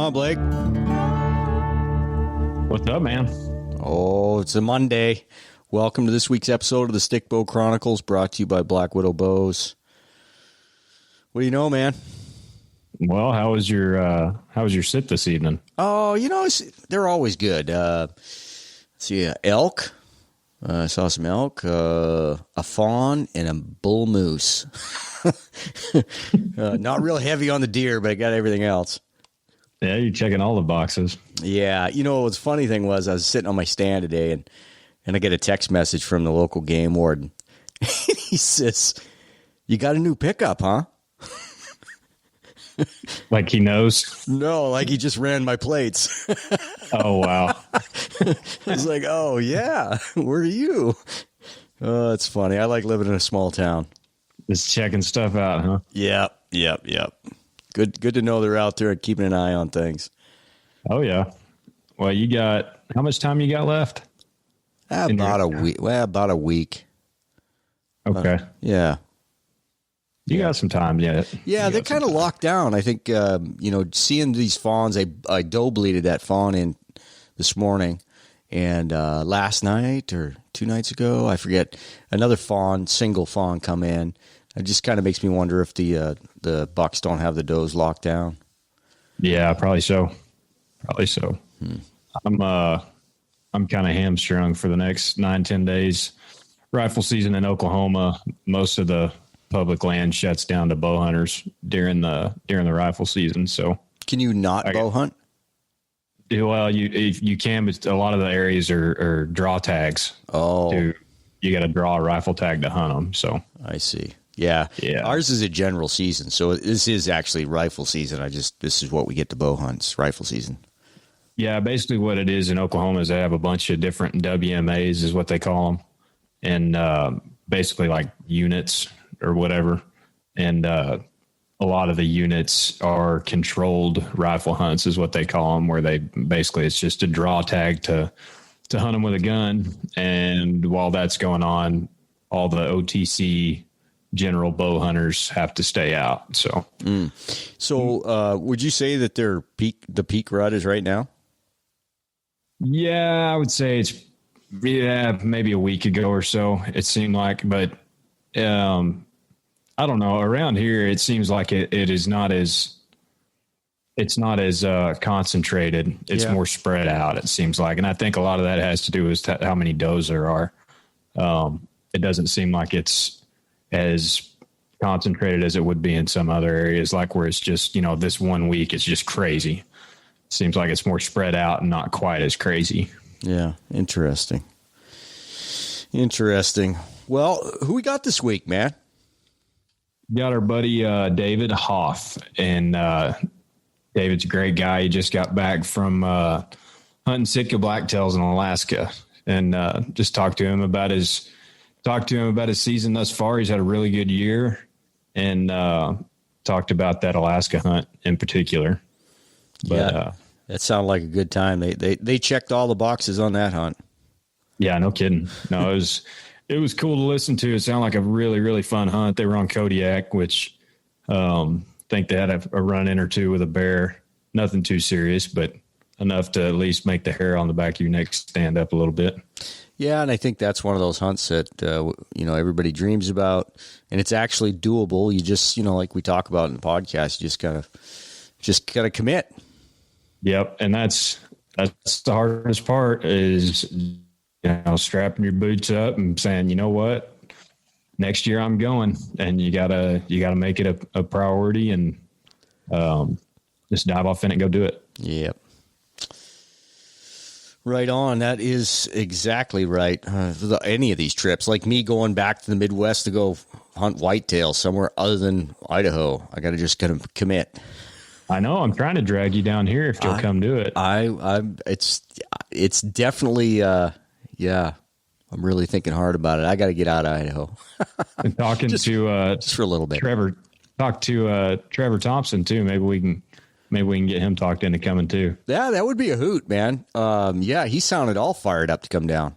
on, Blake? What's up, man? Oh, it's a Monday. Welcome to this week's episode of the Stickbow Chronicles, brought to you by Blackwidow Bows. What do you know, man? Well, how was your sit this evening? Oh, they're always good. See, elk. I saw some elk, a fawn, and a bull moose. Not real heavy on the deer, but I got everything else. Yeah, you're checking all the boxes. Yeah. What's funny thing was I was sitting on my stand today, and I get a text message from the local game warden. He says, "You got a new pickup, huh?" Like he knows? No, like he just ran my plates. Oh, wow. I was like, oh, yeah. Where are you? Oh, it's funny. I like living in a small town. Just checking stuff out, huh? Yep. Good to know they're out there and keeping an eye on things. Oh, yeah. Well, how much time you got left? About a week. Well, about a week. Okay. Yeah. You got some time yet. Yeah, they're kind of locked down. I think, seeing these fawns, I doe bleeded that fawn in this morning. And last night or 2 nights ago, I forget, another single fawn come in. It just kind of makes me wonder if the bucks don't have the does locked down. Yeah, probably so. I'm kind of hamstrung for the next 9-10 days. Rifle season in Oklahoma, most of the public land shuts down to bow hunters during the rifle season. So can you not bow hunt? Well, you can, but a lot of the areas are draw tags. Oh, you got to draw a rifle tag to hunt them. So I see. Yeah. Ours is a general season, so this is actually rifle season. This is what we get to bow hunts, rifle season. Yeah, basically what it is in Oklahoma is they have a bunch of different WMAs, is what they call them, and basically like units or whatever. And a lot of the units are controlled rifle hunts, is what they call them, where it's just a draw tag to hunt them with a gun. And while that's going on, all the OTC general bow hunters have to stay out. So, would you say that the peak rut is right now? Yeah, I would say it's maybe a week ago or so. It seemed like, but I don't know. Around here, it seems like it is not as concentrated. It's more spread out, it seems like. And I think a lot of that has to do with how many does there are. It doesn't seem like it's as concentrated as it would be in some other areas, like where it's just, this 1 week, it's just crazy. Seems like it's more spread out and not quite as crazy. Yeah. Interesting. Well, who we got this week, man? Got our buddy David Hoff, and David's a great guy. He just got back from hunting Sitka Black-Tails in Alaska, and just talked to him about his season thus far. He's had a really good year, and talked about that Alaska hunt in particular. But that sounded like a good time. They checked all the boxes on that hunt. Yeah, no kidding. No, it was cool to listen to. It sounded like a really, really fun hunt. They were on Kodiak, which think they had a run-in or two with a bear. Nothing too serious, but enough to at least make the hair on the back of your neck stand up a little bit. Yeah, and I think that's one of those hunts that, everybody dreams about, and it's actually doable. You just, like we talk about in the podcast, you just gotta commit. Yep, and that's the hardest part is, strapping your boots up and saying, you know what, next year I'm going, and you gotta make it a priority and just dive off in it and go do it. Yep. Right on. That is exactly right. Any of these trips, like me going back to the Midwest to go hunt whitetail somewhere other than Idaho, I got to just kind of commit. I know. I'm trying to drag you down here if you'll come do it. It's definitely, I'm really thinking hard about it. I got to get out of Idaho. And talking just for a little bit. Talk to Trevor Thompson too. Maybe we can get him talked into coming too. Yeah, that would be a hoot, man. He sounded all fired up to come down.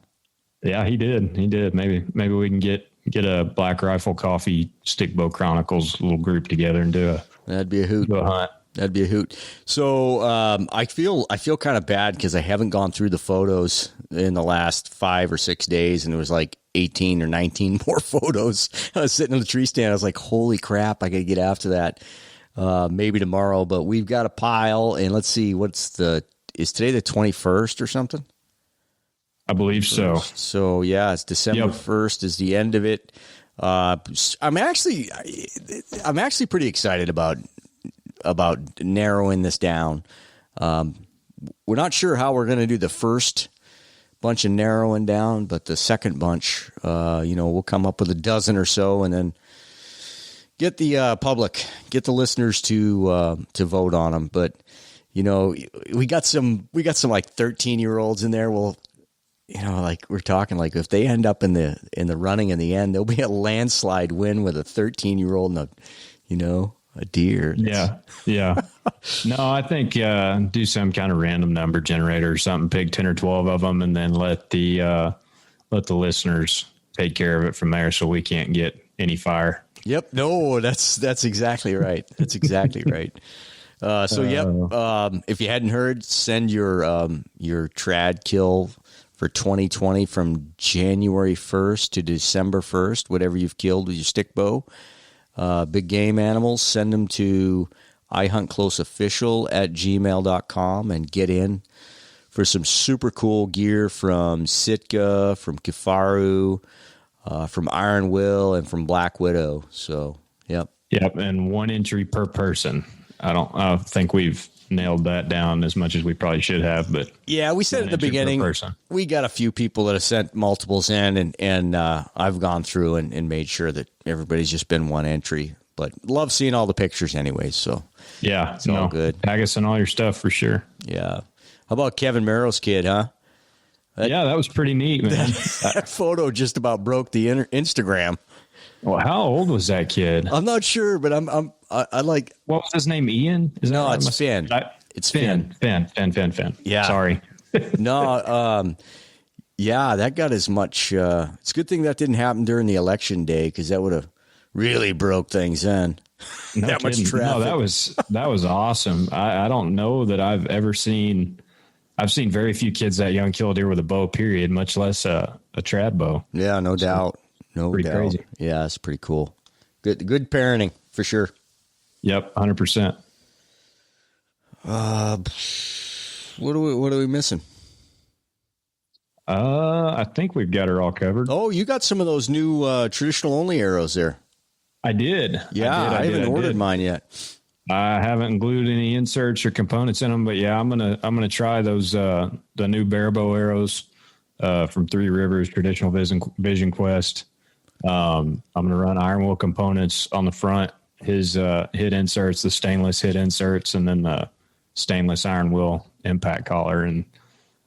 Yeah, he did. Maybe we can get a Black Rifle Coffee Stickbow Chronicles little group together and do that'd be a hoot. Do a hunt. That'd be a hoot. So I feel kind of bad because I haven't gone through the photos in the last 5 or 6 days, and it was like 18 or 19 more photos. I was sitting in the tree stand. I was like, holy crap, I got to get after that maybe tomorrow. But we've got a pile, and let's see, is today the 21st or something? I believe so. So, yeah, it's December 1st is the end of it. I'm actually pretty excited about narrowing this down. We're not sure how we're going to do the first bunch of narrowing down, but the second bunch, we'll come up with a dozen or so, and then get the listeners to vote on them. But we got some like 13-year-olds in there. Well, like we're talking, like if they end up in the running in the end, there'll be a landslide win with a 13-year-old and a deer. Yeah. No, I think do some kind of random number generator or something, pick 10 or 12 of them, and then let the listeners take care of it from there so we can't get any fire. Yep. No, that's exactly right. That's exactly right. If you hadn't heard, send your trad kill for 2020 from January 1st to December 1st, whatever you've killed with your stickbow. Big game animals, send them to ihuntcloseofficial@gmail.com and get in for some super cool gear from Sitka, from Kifaru, from Ironwill, and from Blackwidow. So, yep. Yep, and 1 entry per person. I don't think we've nailed that down as much as we probably should have, but yeah, we said at the beginning, we got a few people that have sent multiples in, and I've gone through and made sure that everybody's just been 1 entry, but love seeing all the pictures anyways. So yeah, it's all good. Tag us in all your stuff for sure. Yeah. How about Kevin Merrill's kid, huh? That was pretty neat, man. That photo just about broke the Instagram. Well, how old was that kid? I'm not sure, but I like. What was his name? Ian? No, it's Finn. It's Finn. Finn. Yeah. Sorry. No. Yeah, that got as much. It's a good thing that didn't happen during the election day because that would have really broke things in. No that kidding. Much traffic. No, that was awesome. I don't know that I've ever seen. I've seen very few kids that young kill a deer with a bow. Period. Much less a trad bow. Yeah, no doubt. No pretty doubt. Crazy. Yeah, it's pretty cool. Good parenting for sure. Yep, 100%. What are we missing? I think we've got her all covered. Oh, you got some of those new traditional only arrows there. I did. Yeah, I haven't ordered mine yet. I haven't glued any inserts or components in them, but yeah, I'm gonna try those the new barebow arrows from Three Rivers Traditional Vision Quest. I'm gonna run Ironwill components on the front, his hit inserts, the stainless hit inserts, and then the stainless Ironwill impact collar. And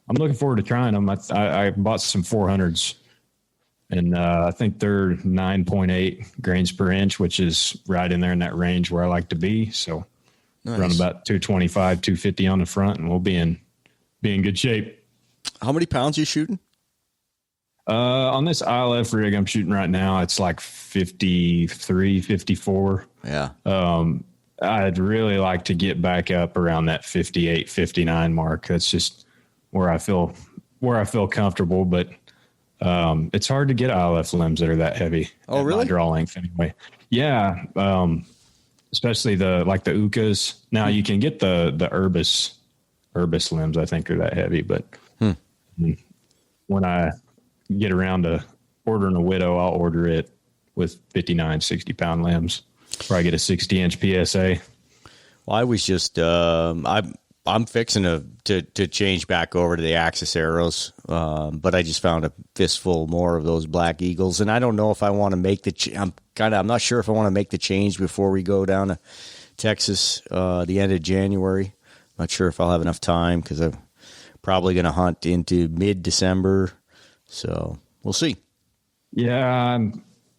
I'm looking forward to trying them. I bought some 400s, and I think they're 9.8 grains per inch, which is right in there in that range where I like to be. So nice. Run about 225, 250 on the front, and we'll be in good shape. How many pounds are you shooting? On this ILF rig I'm shooting right now, it's like 53, 54. Yeah. I'd really like to get back up around that 58, 59 mark. That's just where I feel comfortable, but it's hard to get ILF limbs that are that heavy. Oh, really? My draw length anyway. Yeah. Especially the Ukas. Now you can get the Urbis limbs, I think are that heavy, but when I get around to ordering a Widow, I'll order it with 59, 60 pound limbs. Probably get a 60 inch PSA. Well, I was just, I'm fixing to change back over to the Axis arrows. But I just found a fistful more of those Black Eagles, and I don't know if I want to make I'm not sure if I want to make the change before we go down to Texas, the end of January. Not sure if I'll have enough time because I'm probably going to hunt into mid-December. So we'll see. Yeah,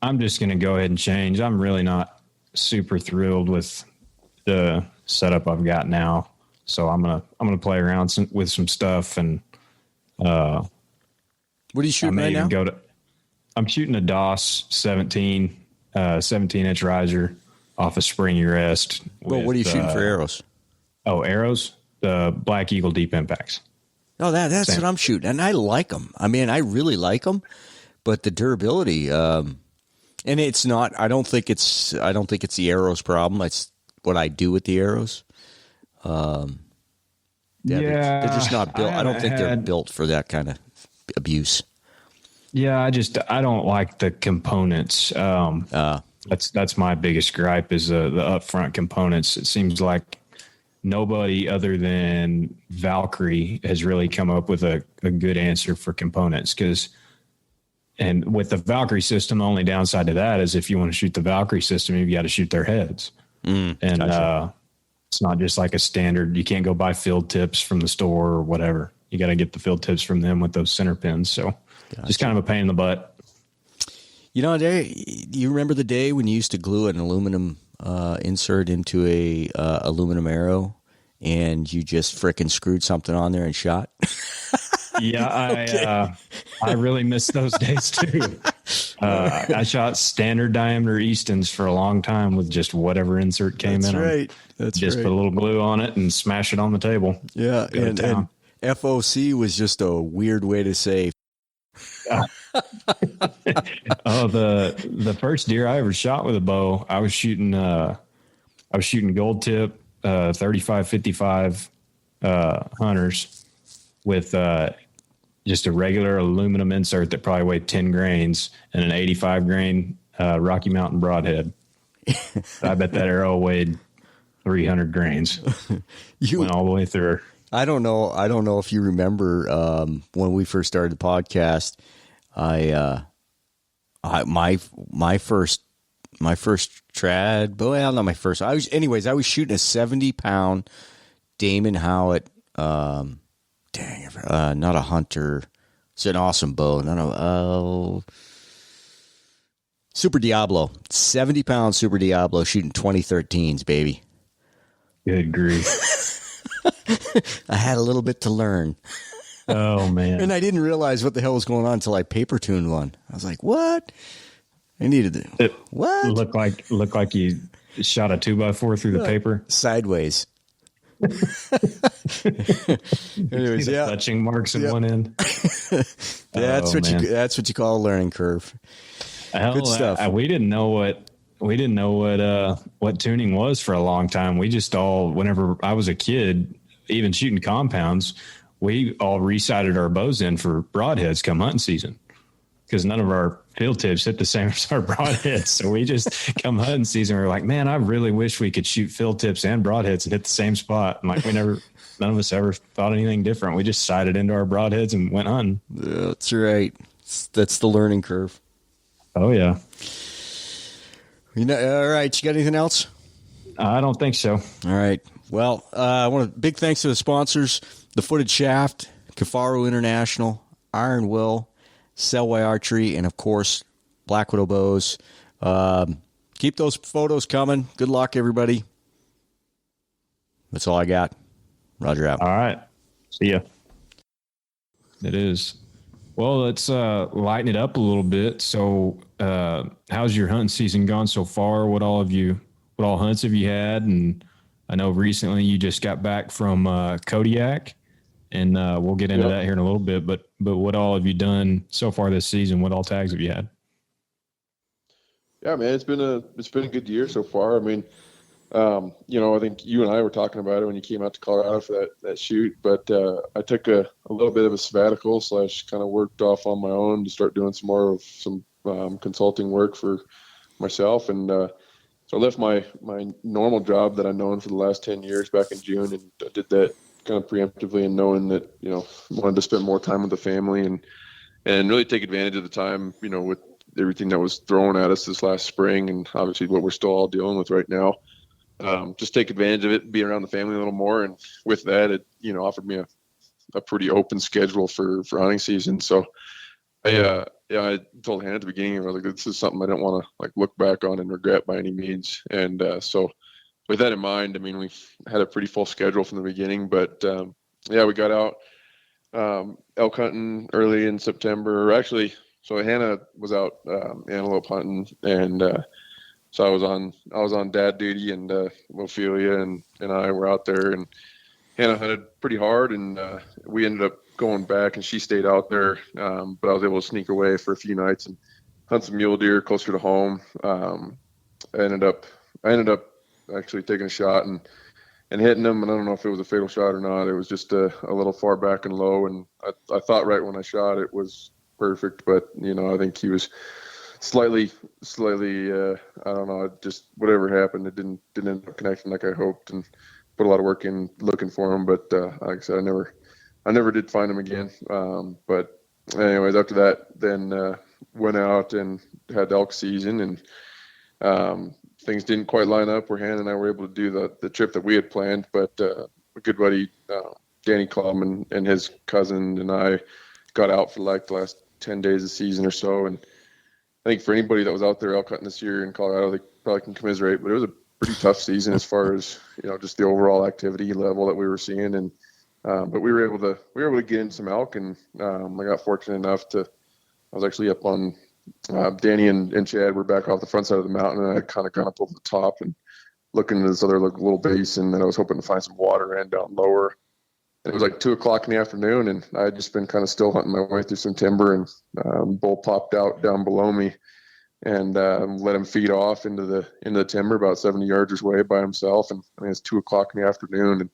I'm just going to go ahead and change. I'm really not super thrilled with the setup I've got now, so I'm gonna play around with some stuff. And what are you shooting right now? I'm shooting a DOS 17 inch riser off a springy rest. Well, what are you shooting for arrows? Oh, arrows, the Black Eagle Deep Impacts. Oh, that's Same. what I'm shooting, and I like them. I mean, I really like them, but the durability, and it's not. I don't think it's the arrows problem. It's what I do with the arrows. Yeah, they're just not built. I don't think they're built for that kind of abuse. Yeah, I don't like the components. That's my biggest gripe is the upfront components. It seems like nobody other than Valkyrie has really come up with a good answer for components and with the Valkyrie system, the only downside to that is if you want to shoot the Valkyrie system, you've got to shoot their heads. Gotcha. It's not just like a standard. You can't go buy field tips from the store or whatever. You got to get the field tips from them with those center pins. So just kind of a pain in the butt. You know, you remember the day when you used to glue an aluminum insert into a aluminum arrow and you just frickin' screwed something on there and shot? Yeah, I really miss those days too. I shot standard diameter Eastons for a long time with just whatever insert came in. Right. That's just put a little glue on it and smash it on the table. Yeah, and FOC was just a weird way to say. Oh, the first deer I ever shot with a bow, I was shooting gold tip 35-55 hunters with just a regular aluminum insert that probably weighed 10 grains and an 85 grain Rocky Mountain broadhead. I bet that arrow weighed 300 grains. Went all the way through. I don't know if you remember when we first started the podcast. My first trad, but well, not my first. I was shooting a 70-pound Damon Howitt. Not a hunter. It's an awesome bow. Super Diablo, 70-pound Super Diablo, shooting 2013s, baby. Good grief. I had a little bit to learn. Oh, man. And I didn't realize what the hell was going on until I paper tuned one. I was like, what? I needed to. What? Looked like you shot a 2x4 through the paper. Sideways. Anyways, yeah. Touching marks in one end. That's what you call a learning curve. Good stuff. We didn't know what tuning was for a long time. We just whenever I was a kid, even shooting compounds, we all resighted our bows in for broadheads come hunting season because none of our field tips hit the same as our broadheads. So we just come hunting season. We're like, man, I really wish we could shoot field tips and broadheads and hit the same spot. And like none of us ever thought anything different. We just sighted into our broadheads and went hunting. That's right. That's the learning curve. Oh yeah. All right. You got anything else? I don't think so. All right. Well, I want big thanks to the sponsors: the Footed Shaft, Kifaru International, Ironwill, Selway Archery, and of course, Blackwidow Bows. Keep those photos coming. Good luck, everybody. That's all I got. Roger out. All right. See ya. It is. Well, let's lighten it up a little bit. So, how's your hunting season gone so far? What all hunts have you had? And I know recently you just got back from Kodiak, and we'll get into that here in a little bit. But what all have you done so far this season? What all tags have you had? Yeah, man, it's been a good year so far. I mean, I think you and I were talking about it when you came out to Colorado for that shoot, but I took a little bit of a sabbatical / kind of worked off on my own to start doing some consulting work for myself. And so I left my normal job that I've known for the last 10 years back in June, and I did that kind of preemptively and knowing that, wanted to spend more time with the family and really take advantage of the time, with everything that was thrown at us this last spring and obviously what we're still all dealing with right now. Just take advantage of it, be around the family a little more. And with that, it, offered me a pretty open schedule for hunting season. So I told Hannah at the beginning, I was like, this is something I don't want to look back on and regret by any means. And so with that in mind, I mean, we had a pretty full schedule from the beginning, but we got out elk hunting early in September. Actually, so Hannah was out antelope hunting, and So I was on dad duty, and Ophelia and I were out there, and Hannah hunted pretty hard, and we ended up going back, and she stayed out there. But I was able to sneak away for a few nights and hunt some mule deer closer to home. I ended up actually taking a shot and hitting them, and I don't know if it was a fatal shot or not. It was just a little far back and low, and I thought right when I shot it was perfect, but I think he was slightly I don't know, just whatever happened, it didn't end up connecting like I hoped, and put a lot of work in looking for him, but like I said, I never did find him again. But anyways, after that, then went out and had elk season, and things didn't quite line up where Hannah and I were able to do the trip that we had planned, but a good buddy, Danny Klum, and his cousin and I got out for like the last 10 days of season or so, and I think for anybody that was out there elk hunting this year in Colorado, they probably can commiserate, but it was a pretty tough season as far as just the overall activity level that we were seeing, and but we were able to get in some elk, and I got fortunate enough I was actually up on Danny and Chad were back off the front side of the mountain, and I kind of gone up over the top and looking into this other little basin, and I was hoping to find some water and down lower. And it was like 2:00 in the afternoon, and I had just been kind of still hunting my way through some timber, and bull popped out down below me, and let him feed off into the timber about 70 yards away by himself. And I mean, it's 2:00 in the afternoon, and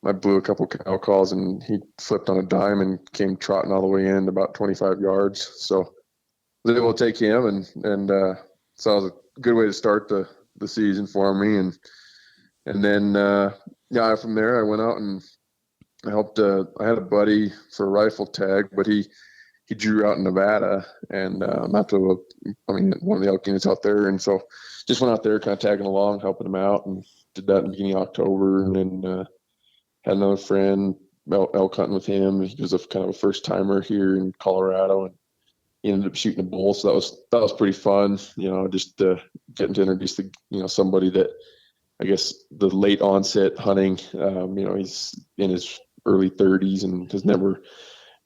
I blew a couple cow calls, and he flipped on a dime and came trotting all the way in about 25 yards. So I was able to take him, and so it was a good way to start the season for me. And then from there I went out and I helped. I had a buddy for a rifle tag, but he drew out in Nevada, and one of the elk units out there, and so just went out there kind of tagging along, helping him out, and did that in the beginning of October, and then had another friend elk hunting with him. He was a kind of a first timer here in Colorado, and he ended up shooting a bull, so that was pretty fun. Just getting to introduce somebody that I guess the late onset hunting. He's in his early 30s and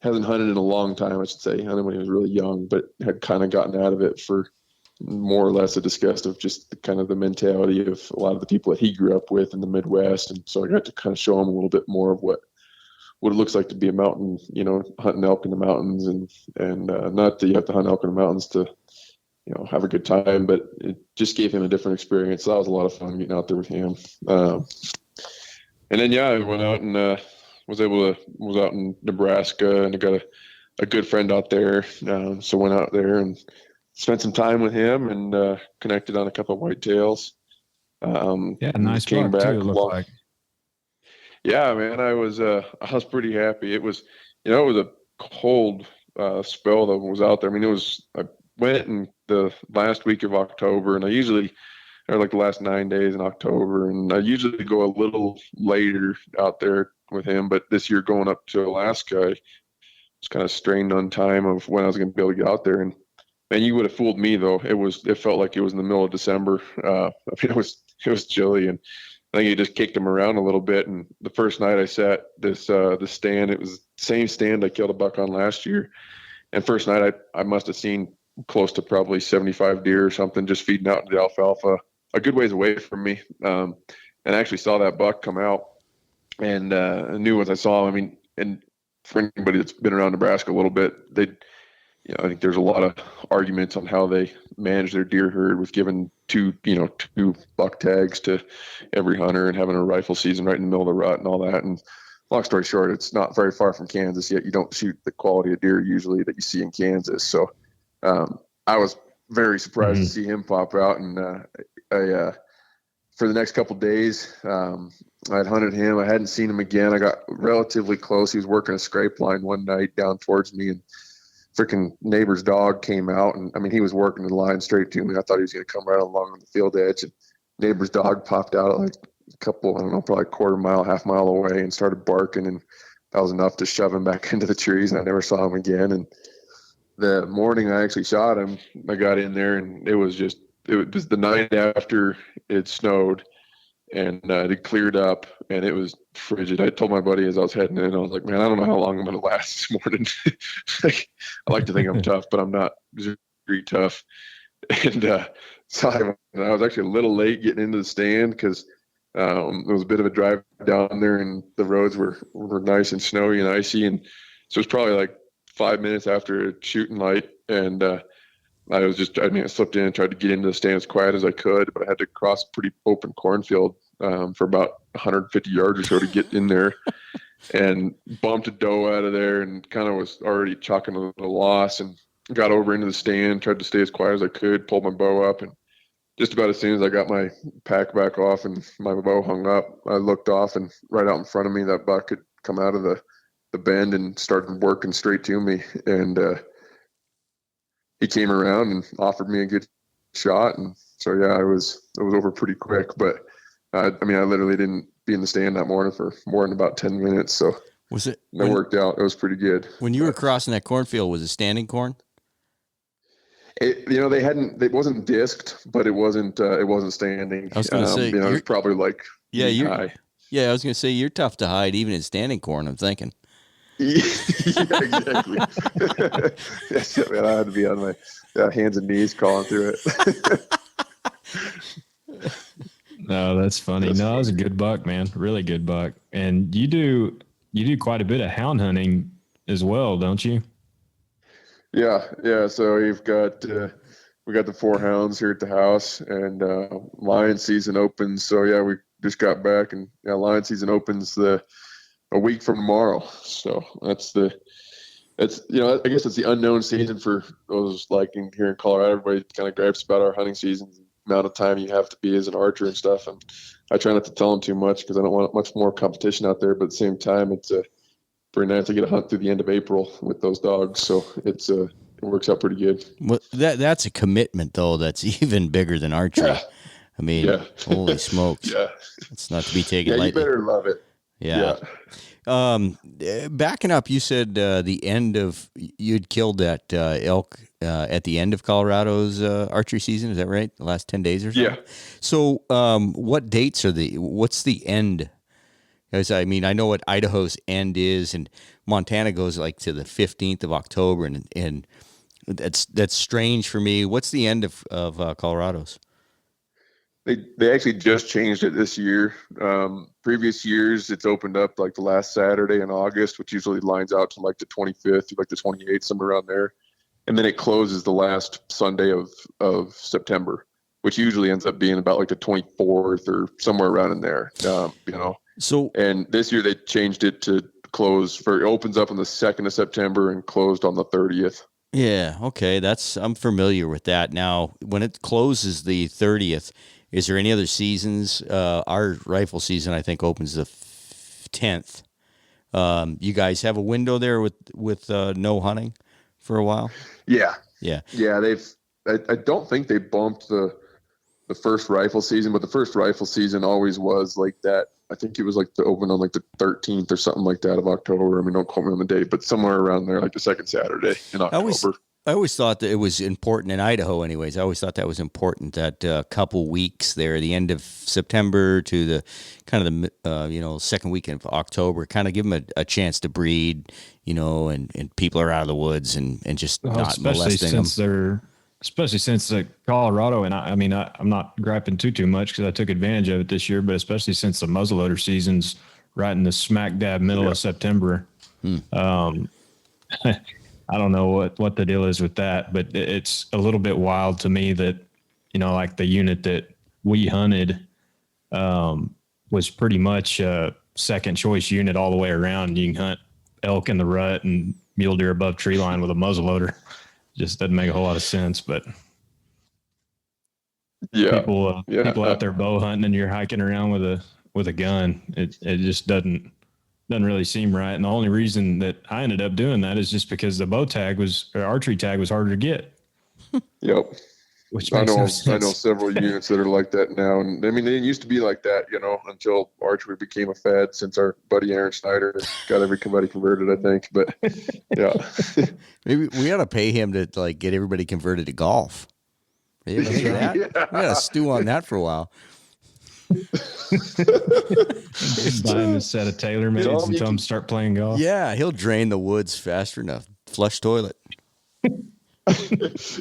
hasn't hunted in a long time, I should say. Hunted when he was really young, but had kind of gotten out of it for more or less a disgust of just the mentality of a lot of the people that he grew up with in the Midwest. And so I got to kind of show him a little bit more of what it looks like to be a mountain, hunting elk in the mountains, and not that you have to hunt elk in the mountains to, have a good time, but it just gave him a different experience. So that was a lot of fun getting out there with him. And then, I went out and was out in Nebraska, and I got a good friend out there. So went out there and spent some time with him, and connected on a couple of whitetails. Nice buck too, it looked like. Yeah, man, I was pretty happy. It was, it was a cold spell that was out there. I mean, I went in the last week of October, and like the last 9 days in October, and I usually go a little later out there with him, but this year going up to Alaska, I was kind of strained on time of when I was going to be able to get out there. And man, you would have fooled me though. It felt like it was in the middle of December. It was chilly, and I think he just kicked him around a little bit. And the first night I sat the stand, it was the same stand I killed a buck on last year. And first night I must have seen close to probably 75 deer or something just feeding out into the alfalfa a good ways away from me. And I actually saw that buck come out, and I knew as I saw him. I mean, and for anybody that's been around Nebraska a little bit, I think there's a lot of arguments on how they manage their deer herd with giving two buck tags to every hunter and having a rifle season right in the middle of the rut and all that. And long story short, it's not very far from Kansas, yet you don't shoot the quality of deer usually that you see in Kansas. So I was very surprised to see him pop out, and I for the next couple of days, I'd hunted him. I hadn't seen him again. I got relatively close. He was working a scrape line one night down towards me, and freaking neighbor's dog came out, and I mean, he was working the line straight to me. I thought he was going to come right along on the field edge, and neighbor's dog popped out like a couple, I don't know, probably quarter mile, half mile away, and started barking, and that was enough to shove him back into the trees, and I never saw him again. And the morning I actually shot him, I got in there, and it was the night after it snowed, and it cleared up, and it was frigid. I told my buddy as I was heading in, I was like, man, I don't know how long I'm going to last this morning. I like to think I'm tough, but I'm not very tough. And So I was actually a little late getting into the stand because it was a bit of a drive down there, and the roads were nice and snowy and icy, and so it was probably like 5 minutes after shooting light, and I slipped in and tried to get into the stand as quiet as I could, but I had to cross a pretty open cornfield for about 150 yards or so to get in there, and bumped a doe out of there, and kind of was already chalking a loss, and got over into the stand, tried to stay as quiet as I could, pulled my bow up, and just about as soon as I got my pack back off and my bow hung up, I looked off, and right out in front of me, that buck had come out of the bend and started working straight to me. And he came around and offered me a good shot. And so, yeah, it was over pretty quick. But I literally didn't be in the stand that morning for more than about 10 minutes. So it worked out. It was pretty good. When you were crossing that cornfield, was it standing corn? It wasn't disked, but it wasn't standing. I was going to say, it was probably like, high. Yeah, I was going to say, you're tough to hide even in standing corn, I'm thinking. Yeah, exactly. Yes, man, I had to be on my hands and knees crawling through it. No, that's funny. That was a good buck, man. Really good buck. And you do quite a bit of hound hunting as well, don't you? Yeah. So we got the 4 hounds here at the house, and lion season opens. So yeah, we just got back, and lion season opens a week from tomorrow. So I guess it's the unknown season for those like here in Colorado. Everybody kind of gripes about our hunting season, the amount of time you have to be as an archer and stuff. And I try not to tell them too much because I don't want much more competition out there. But at the same time, it's pretty nice to get a hunt through the end of April with those dogs. So it works out pretty good. Well, that's a commitment though. That's even bigger than archery. Yeah. I mean, holy smokes. Yeah. It's not to be taken lightly. You better love it. Yeah. Backing up, you said you'd killed that elk at the end of Colorado's archery season. Is that right? The last 10 days or so? Yeah. So what dates what's the end? Because, I know what Idaho's end is, and Montana goes like to the 15th of October, and that's strange for me. What's the end of Colorado's? They actually just changed it this year. Previous years, it's opened up like the last Saturday in August, which usually lines out to like the 25th to like the 28th, somewhere around there. And then it closes the last Sunday of September, which usually ends up being about like the 24th or somewhere around in there, So, and this year they changed it to it opens up on the 2nd of September and closed on the 30th. Yeah. Okay. I'm familiar with that. Now, when it closes the 30th, is there any other seasons? Our rifle season, I think, opens the 10th. You guys have a window there with no hunting for a while? Yeah. Yeah. Yeah. I don't think they bumped the first rifle season, but the first rifle season always was like that. I think it was like the open on like the 13th or something like that of October. Don't quote me on the date, but somewhere around there, like the second Saturday in October. I always thought that it was important in Idaho anyways. I always thought that was important, that couple weeks there, the end of September to the kind of the, second weekend of October, kind of give them a chance to breed, and people are out of the woods and just not molesting them. Especially since Colorado, and I'm not griping too much because I took advantage of it this year, but especially since the muzzleloader season's right in the smack dab middle of September. I don't know what the deal is with that, but it's a little bit wild to me that, like the unit that we hunted was pretty much a second choice unit all the way around. You can hunt elk in the rut and mule deer above tree line with a muzzleloader. Just doesn't make a whole lot of sense, but people out there bow hunting and you're hiking around with a gun. It just doesn't really seem right. And the only reason that I ended up doing that is just because the archery tag was harder to get. Yep. Which makes no sense. I know several units that are like that now. And they didn't used to be like that, until archery became a fad since our buddy Aaron Schneider got everybody converted, I think. But yeah. Maybe we ought to pay him to get everybody converted to golf. Maybe that? Yeah. We got to stew on that for a while. Buying a set of TaylorMades and tell him to start playing golf. Yeah, he'll drain the woods faster than a flush toilet.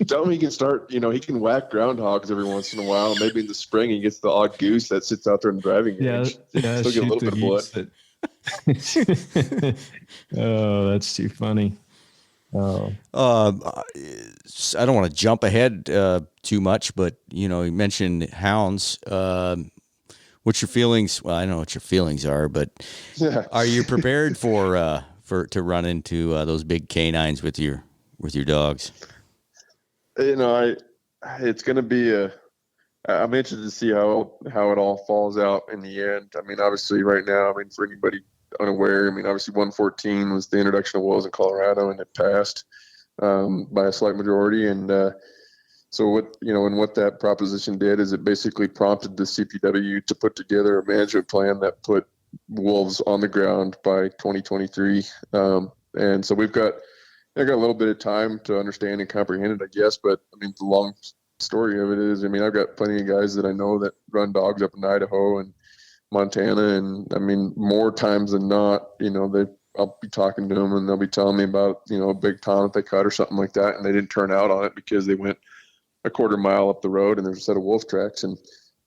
Tell him he can start, he can whack groundhogs every once in a while. Maybe in the spring he gets the odd goose that sits out there in the driving range. Yeah, Still get a little bit of blood. Oh, that's too funny. Oh, I don't want to jump ahead too much, but you mentioned hounds. What's your feelings? Well, I don't know what your feelings are, but are you prepared for to run into those big canines with your dogs? It's going to be I'm interested to see how it all falls out in the end. I mean, obviously right now, for anybody unaware, obviously 114 was the introduction of wolves in Colorado, and it passed by a slight majority. And so what that proposition did is it basically prompted the CPW to put together a management plan that put wolves on the ground by 2023. And so I got a little bit of time to understand and comprehend it, I guess. But the long story of it is, I've got plenty of guys that I know that run dogs up in Idaho and Montana, and more times than not, I'll be talking to them and they'll be telling me about a big tom that they cut or something like that, and they didn't turn out on it because they went a quarter mile up the road and there's a set of wolf tracks. And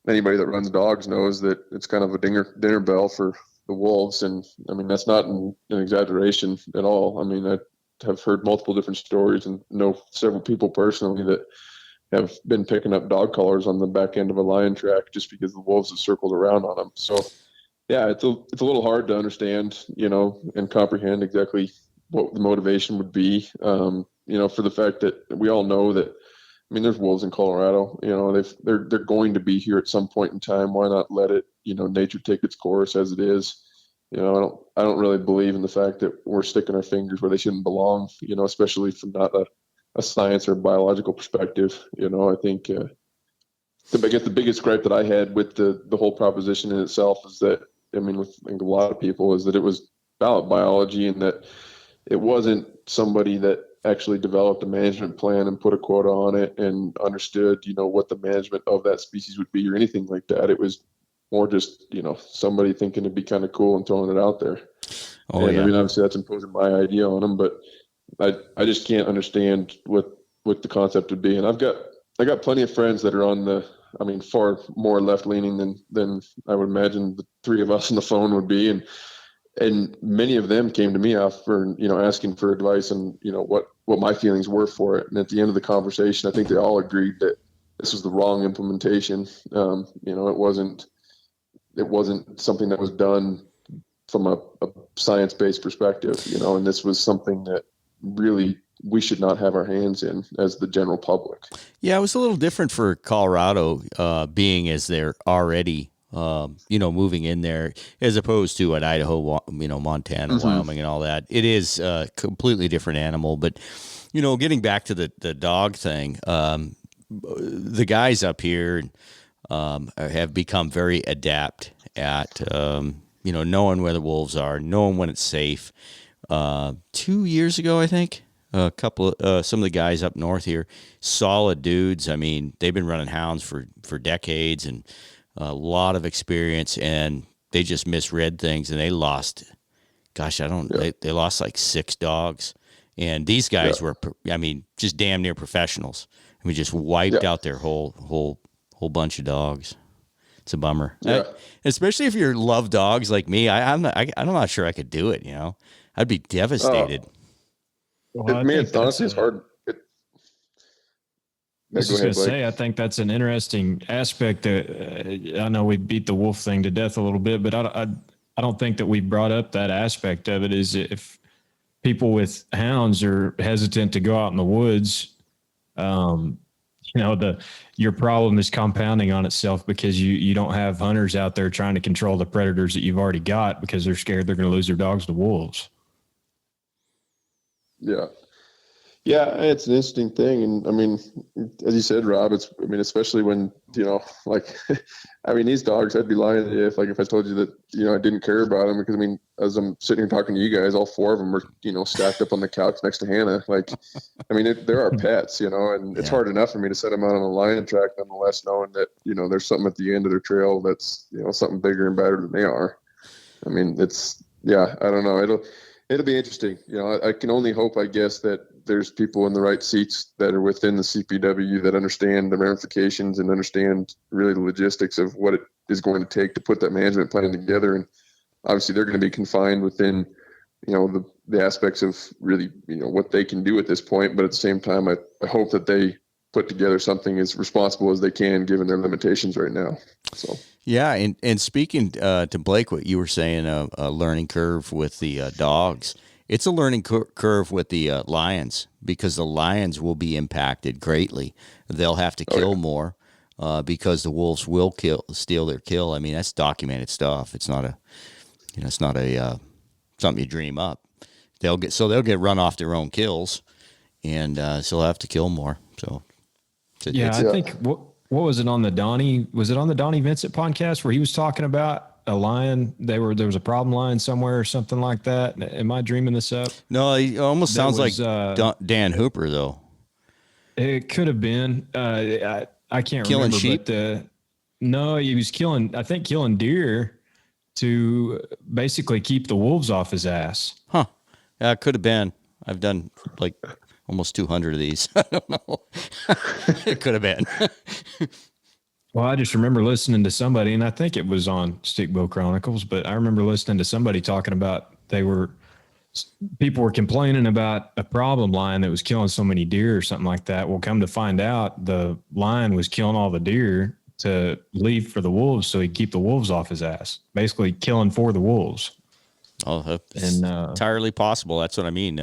anybody that runs dogs knows that it's kind of a dinner bell for the wolves. And that's not an exaggeration at all. I have heard multiple different stories and know several people personally that have been picking up dog collars on the back end of a lion track just because the wolves have circled around on them. So yeah, it's a little hard to understand, and comprehend exactly what the motivation would be, for the fact that we all know that, there's wolves in Colorado, they're going to be here at some point in time. Why not let it, nature take its course as it is? I don't really believe in the fact that we're sticking our fingers where they shouldn't belong, especially from not a science or biological perspective. I think, I guess the biggest gripe that I had with the whole proposition in itself is that, with a lot of people, is that it was about biology and that it wasn't somebody that actually developed a management plan and put a quota on it and understood, what the management of that species would be or anything like that. It was more just, somebody thinking it'd be kind of cool and throwing it out there. Oh, and yeah. Obviously that's imposing my idea on them, but I just can't understand what the concept would be. And I got plenty of friends that are on the, far more left leaning than I would imagine the three of us on the phone would be. And many of them came to me after, asking for advice and, what my feelings were for it. And at the end of the conversation, I think they all agreed that this was the wrong implementation. It wasn't something that was done from a science-based perspective, and this was something that really we should not have our hands in as the general public. Yeah, it was a little different for Colorado, being as they're already, moving in there, as opposed to at Idaho, Montana, Mm-hmm. Wyoming, and all that. It is a completely different animal. But, getting back to the dog thing, the guys up here have become very adept at, knowing where the wolves are, knowing when it's safe. 2 years ago, I think, some of the guys up north here, solid dudes. They've been running hounds for decades and a lot of experience, and they just misread things and they lost. Gosh, they lost like 6 dogs, and these guys were, just damn near professionals. Just wiped out their whole bunch of dogs. It's a bummer. Yeah. Especially if you love dogs like me. I'm not sure I could do it. I'd be devastated. well, it's honestly it's hard. I was just going to say, I think that's an interesting aspect. That I know we beat the wolf thing to death a little bit, but I don't think that we brought up that aspect of it. Is if people with hounds are hesitant to go out in the woods, your problem is compounding on itself because you don't have hunters out there trying to control the predators that you've already got because they're scared they're going to lose their dogs to wolves. Yeah. Yeah, it's an interesting thing. And as you said, Rob, especially when, these dogs, I'd be lying to you if I told you that, I didn't care about them because, as I'm sitting here talking to you guys, all 4 of them are, stacked up on the couch next to Hannah. They're our pets, and it's hard enough for me to set them out on a lion track, nonetheless, knowing that, there's something at the end of their trail that's, something bigger and better than they are. I don't know. It'll be interesting. I can only hope, I guess, that there's people in the right seats that are within the CPW that understand the ramifications and understand really the logistics of what it is going to take to put that management plan together. And obviously they're going to be confined within, the aspects of really, what they can do at this point. But at the same time, I hope that they put together something as responsible as they can, given their limitations right now. So. Yeah, and speaking to Blake, what you were saying, a learning curve with the dogs, it's a learning curve with the lions, because the lions will be impacted greatly. They'll have to kill more because the wolves will steal their kill. I mean, that's documented stuff. It's not something you dream up. They'll get run off their own kills, and so they'll have to kill more. So I think what was it on the Donnie? Was it on the Donnie Vincent podcast where he was talking about a lion? There was a problem lion somewhere or something like that. Am I dreaming this up? No, it almost sounds like Dan Hooper though. It could have been. I can't killing remember. Sheep? But no, he was killing deer to basically keep the wolves off his ass. Huh? Yeah, it could have been. I've done like almost 200 of these. I don't know. It could have been. Well, I just remember listening to somebody, and I think it was on Stickbow Chronicles, but I remember listening to somebody talking about people were complaining about a problem lion that was killing so many deer or something like that. Well, come to find out, the lion was killing all the deer to leave for the wolves so he'd keep the wolves off his ass, basically killing for the wolves. Oh, and entirely possible. That's what I mean.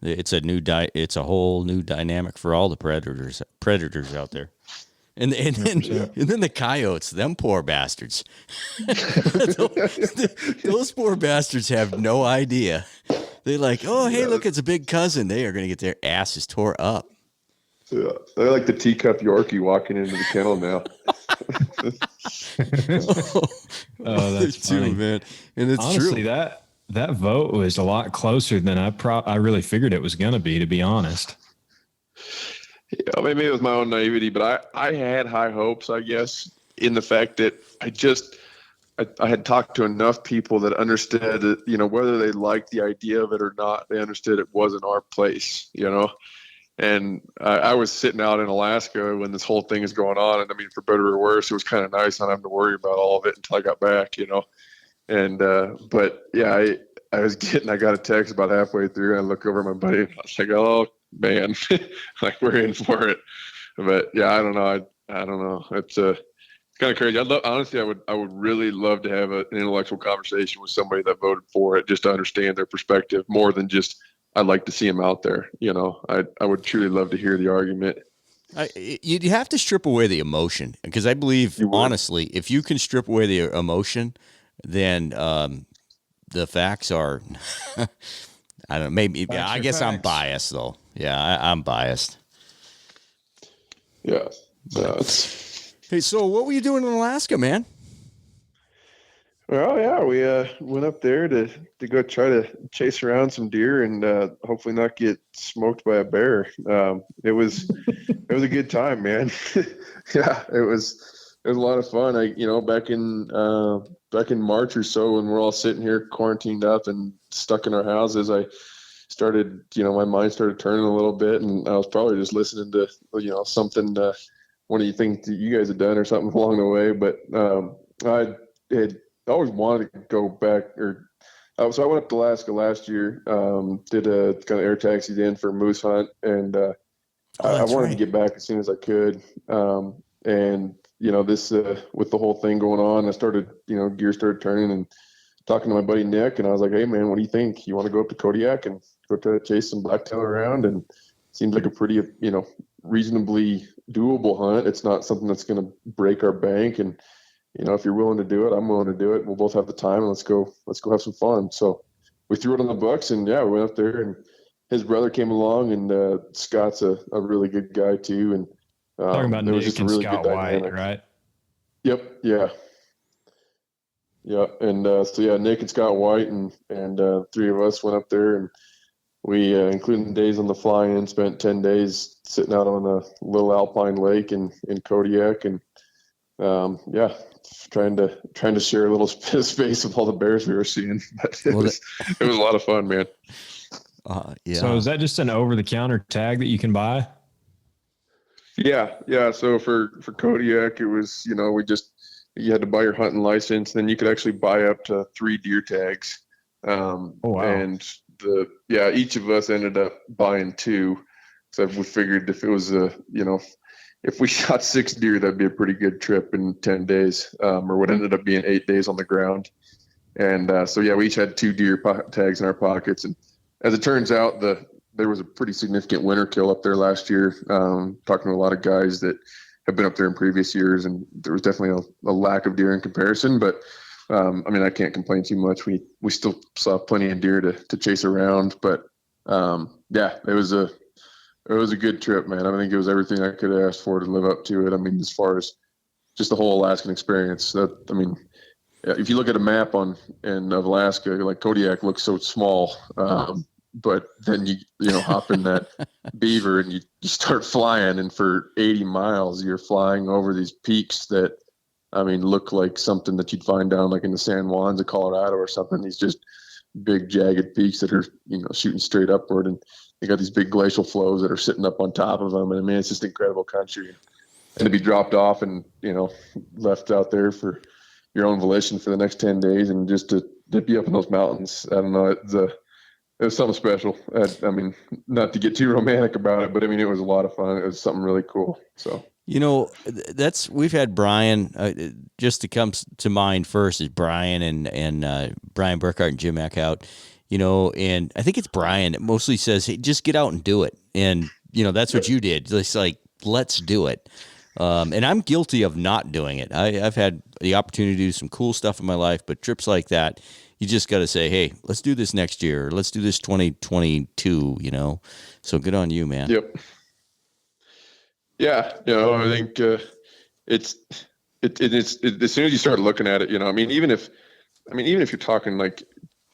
It's a whole new dynamic for all the predators out there. And then the coyotes, them poor bastards. those poor bastards have no idea. They're like, oh, hey, look, it's a big cousin. They are going to get their asses tore up. Yeah, they're like the teacup Yorkie walking into the kennel now. Oh, that's funny, man. And it's honestly true. That vote was a lot closer than I really figured it was going to be, to be honest. Yeah, maybe it was my own naivety, but I had high hopes, I guess, in the fact that I had talked to enough people that understood that, whether they liked the idea of it or not, they understood it wasn't our place, And I was sitting out in Alaska when this whole thing is going on. And I mean, for better or worse, it was kind of nice not having to worry about all of it until I got back, And, but yeah, I got a text about halfway through, and I look over at my buddy and I was like, oh man, like we're in for it. But yeah, I don't know. I don't know. It's kind of crazy. Honestly, I would really love to have an intellectual conversation with somebody that voted for it, just to understand their perspective more than just, I'd like to see him out there. I would truly love to hear the argument. You have to strip away the emotion, because I believe, honestly, if you can strip away the emotion, then the facts are, I don't know, maybe, yeah, I guess I'm biased though. Yeah, I'm biased. Yeah. Hey, so what were you doing in Alaska, man? Well, yeah, we went up there to go try to chase around some deer and hopefully not get smoked by a bear. It was a good time, man. Yeah, it was a lot of fun. Back in March or so, when we're all sitting here quarantined up and stuck in our houses, I started, my mind started turning a little bit, and I was probably just listening to, something, one of the things that you guys had done or something along the way. But I had always wanted to go back, so I went up to Alaska last year, did a kind of air taxied in for a moose hunt, and I wanted to get back as soon as I could. And this with the whole thing going on, I started, gears started turning, and talking to my buddy Nick, and I was like, hey man, what do you think? You want to go up to Kodiak and go try to chase some blacktail around? And it seems like a pretty, reasonably doable hunt. It's not something that's going to break our bank. And, if you're willing to do it, I'm willing to do it. We'll both have the time, and let's go have some fun. So we threw it on the books, and yeah, we went up there, and his brother came along, and Scott's a really good guy too. And talking about Nick and really Scott White, right? Yep. Yeah. Yeah. And so yeah, Nick and Scott White and three of us went up there, and we, including the days on the fly-in, spent 10 days sitting out on a little alpine lake in Kodiak, and yeah, trying to share a little bit of space with all the bears we were seeing. But it was a lot of fun, man. Yeah. So is that just an over-the-counter tag that you can buy? Yeah. So for Kodiak, it was, you had to buy your hunting license, then you could actually buy up to 3 deer tags. Oh, wow. And each of us ended up buying 2. So we figured if it was if we shot 6 deer, that'd be a pretty good trip in 10 days, or what ended up being 8 days on the ground. And we each had 2 deer tags in our pockets. And as it turns out, there was a pretty significant winter kill up there last year. Talking to a lot of guys that have been up there in previous years, and there was definitely a lack of deer in comparison. But I can't complain too much. We still saw plenty of deer to chase around. But it was a good trip, man. I think it was everything I could have asked for to live up to it. I mean, as far as just the whole Alaskan experience, if you look at a map of Alaska, like Kodiak looks so small, but then you hop in that beaver and you start flying, and for 80 miles you're flying over these peaks that look like something that you'd find down like in the San Juans of Colorado or something. These just big jagged peaks that are shooting straight upward, and they got these big glacial flows that are sitting up on top of them. And it's just incredible country, and to be dropped off and left out there for your own volition for the next 10 days and just to be up in those mountains. I don't know. It was something special. Not to get too romantic about it, but it was a lot of fun. It was something really cool. So, we've had Brian, just to come to mind first is Brian and Brian Burkhart and Jim Eckhout, and I think it's Brian that mostly says, hey, just get out and do it. And, that's what you did. It's like, let's do it. And I'm guilty of not doing it. I've had the opportunity to do some cool stuff in my life, but trips like that, you just got to say, hey, let's do this next year. Or let's do this 2022, So good on you, man. Yep. Yeah. I think it's as soon as you start looking at it, even if you're talking like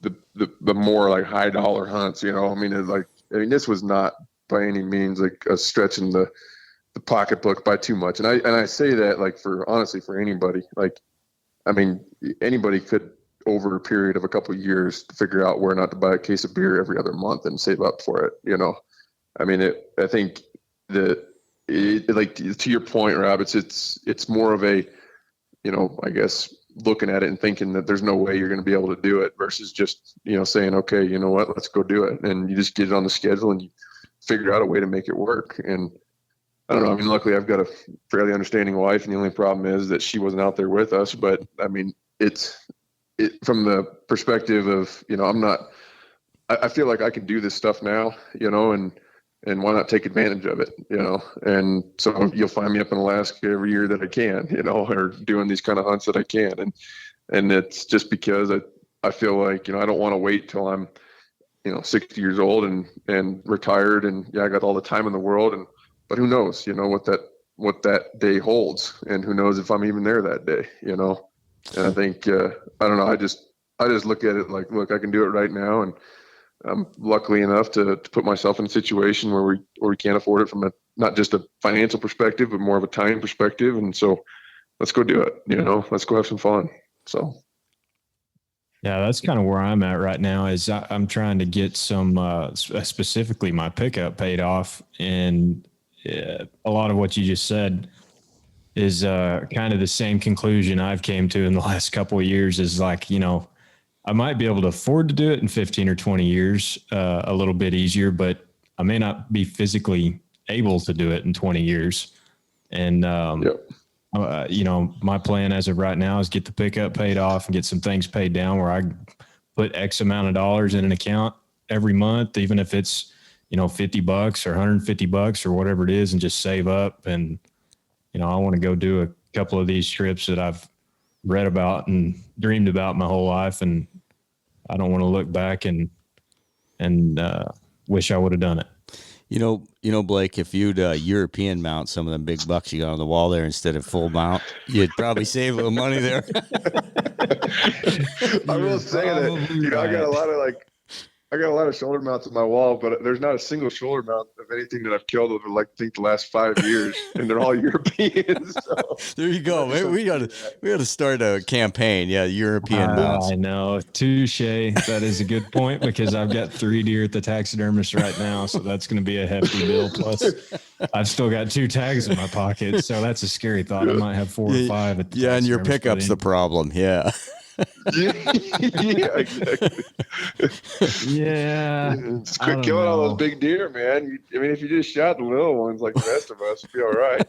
the more like high dollar hunts, this was not by any means like a stretch in the pocketbook by too much. And I say that like for anybody, anybody could over a period of a couple of years to figure out where not to buy a case of beer every other month and save up for it. I think that like to your point, Rob, it's more of a, I guess looking at it and thinking that there's no way you're going to be able to do it versus just, saying, okay, you know what, let's go do it. And you just get it on the schedule and you figure out a way to make it work. And I don't know. Luckily I've got a fairly understanding wife, and the only problem is that she wasn't out there with us. But it's from the perspective of, I feel like I can do this stuff now, and why not take advantage of it, And so you'll find me up in Alaska every year that I can, or doing these kind of hunts that I can. And it's just because I feel like, I don't want to wait till I'm, 60 years old and retired. And I got all the time in the world, but who knows, what that day holds, and who knows if I'm even there that day, And I think, I don't know. I just look at it like, look, I can do it right now. And I'm luckily enough to put myself in a situation where we can't afford it from not just a financial perspective, but more of a time perspective. And so let's go do it, let's go have some fun. So. Yeah, that's kind of where I'm at right now is I'm trying to get some, specifically my pickup paid off. And a lot of what you just said is kind of the same conclusion I've came to in the last couple of years is like, I might be able to afford to do it in 15 or 20 years, a little bit easier, but I may not be physically able to do it in 20 years. And, my plan as of right now is get the pickup paid off and get some things paid down where I put X amount of dollars in an account every month, even if it's, $50 or $150 or whatever it is, and just save up. And, I want to go do a couple of these trips that I've read about and dreamed about my whole life. And I don't want to look back and wish I would have done it. Blake, if you'd European mount some of them big bucks you got on the wall there instead of full mount, you'd probably save a little money there. I will say that, I got a lot of I got a lot of shoulder mounts on my wall, but there's not a single shoulder mount of anything that I've killed over like I think the last 5 years, and they're all European. So there you go. We gotta start a campaign. Yeah, European mounts. I know. Touche. That is a good point because I've got 3 deer at the taxidermist right now, so that's going to be a hefty bill. Plus, I've still got 2 tags in my pocket, so that's a scary thought. I might have 4 or 5 at the Yeah, and your pickup's the problem. Yeah. Yeah, exactly. Yeah. Just quit killing all those big deer, man. I mean, if you just shot the little ones like the rest of us, it'd be all right.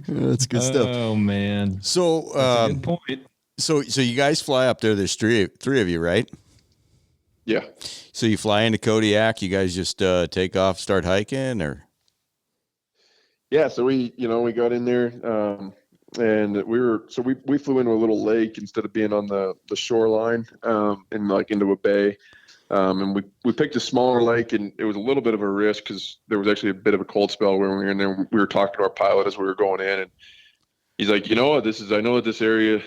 That's good stuff. Oh man. So, That's a good point. So you guys fly up there. There's three of you, right? Yeah. So you fly into Kodiak. You guys just take off, start hiking, or? Yeah. So we got in there, and we flew into a little lake instead of being on the shoreline, and like into a bay. And we picked a smaller lake, and it was a little bit of a risk because there was actually a bit of a cold spell when we were in there. We were talking to our pilot as we were going in, and he's like, I know that this area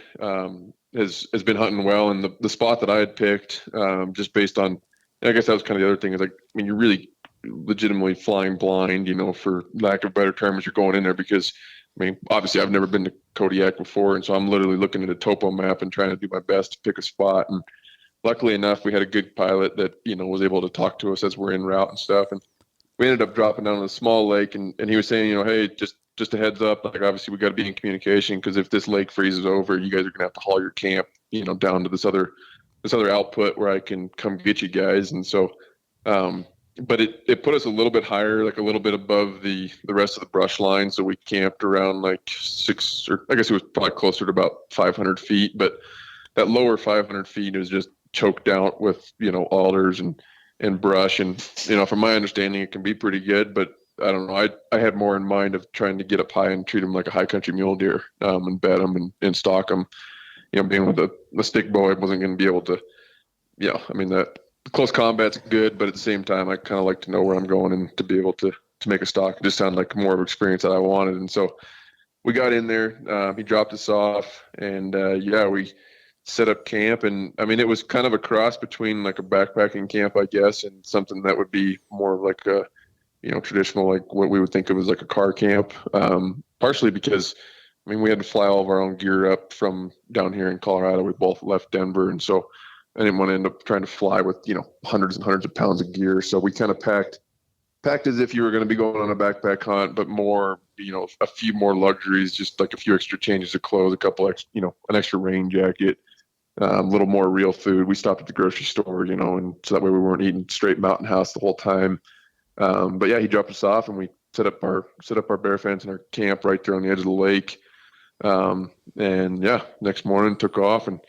has been hunting well, and the spot that I had picked, just based on, I guess that was kind of the other thing, is like, I mean, you're really legitimately flying blind, for lack of a better term, as you're going in there, because I mean, obviously I've never been to Kodiak before, and so I'm literally looking at a topo map and trying to do my best to pick a spot. And luckily enough, we had a good pilot that, was able to talk to us as we're en route and stuff. And we ended up dropping down to a small lake, and he was saying, hey, just a heads up, like obviously we got to be in communication, because if this lake freezes over, you guys are gonna have to haul your camp, down to this other output where I can come get you guys. And so, but it put us a little bit higher, like a little bit above the rest of the brush line. So we camped around like 6, or I guess it was probably closer to about 500 feet. But that lower 500 feet is just choked out with, alders and brush. And, from my understanding, it can be pretty good. But I don't know. I had more in mind of trying to get up high and treat them like a high country mule deer, and bed them and stalk them. Being with the Stickbow, I wasn't going to be able to, I mean, that close combat's good, but at the same time, I kind of like to know where I'm going and to be able to make a stalk. It just sounded like more of an experience that I wanted. And so we got in there, he dropped us off, and we set up camp. And I mean, it was kind of a cross between like a backpacking camp, I guess, and something that would be more of like a, traditional, like what we would think of as like a car camp, partially because, I mean, we had to fly all of our own gear up from down here in Colorado. We both left Denver. And so I didn't want to end up trying to fly with, hundreds and hundreds of pounds of gear. So we kind of packed as if you were going to be going on a backpack hunt, but more, a few more luxuries, just like a few extra changes of clothes, a couple extra, an extra rain jacket, a little more real food. We stopped at the grocery store, and so that way we weren't eating straight mountain house the whole time. But yeah, he dropped us off, and we set up our bear fence and our camp right there on the edge of the lake. And yeah, next morning took off, and,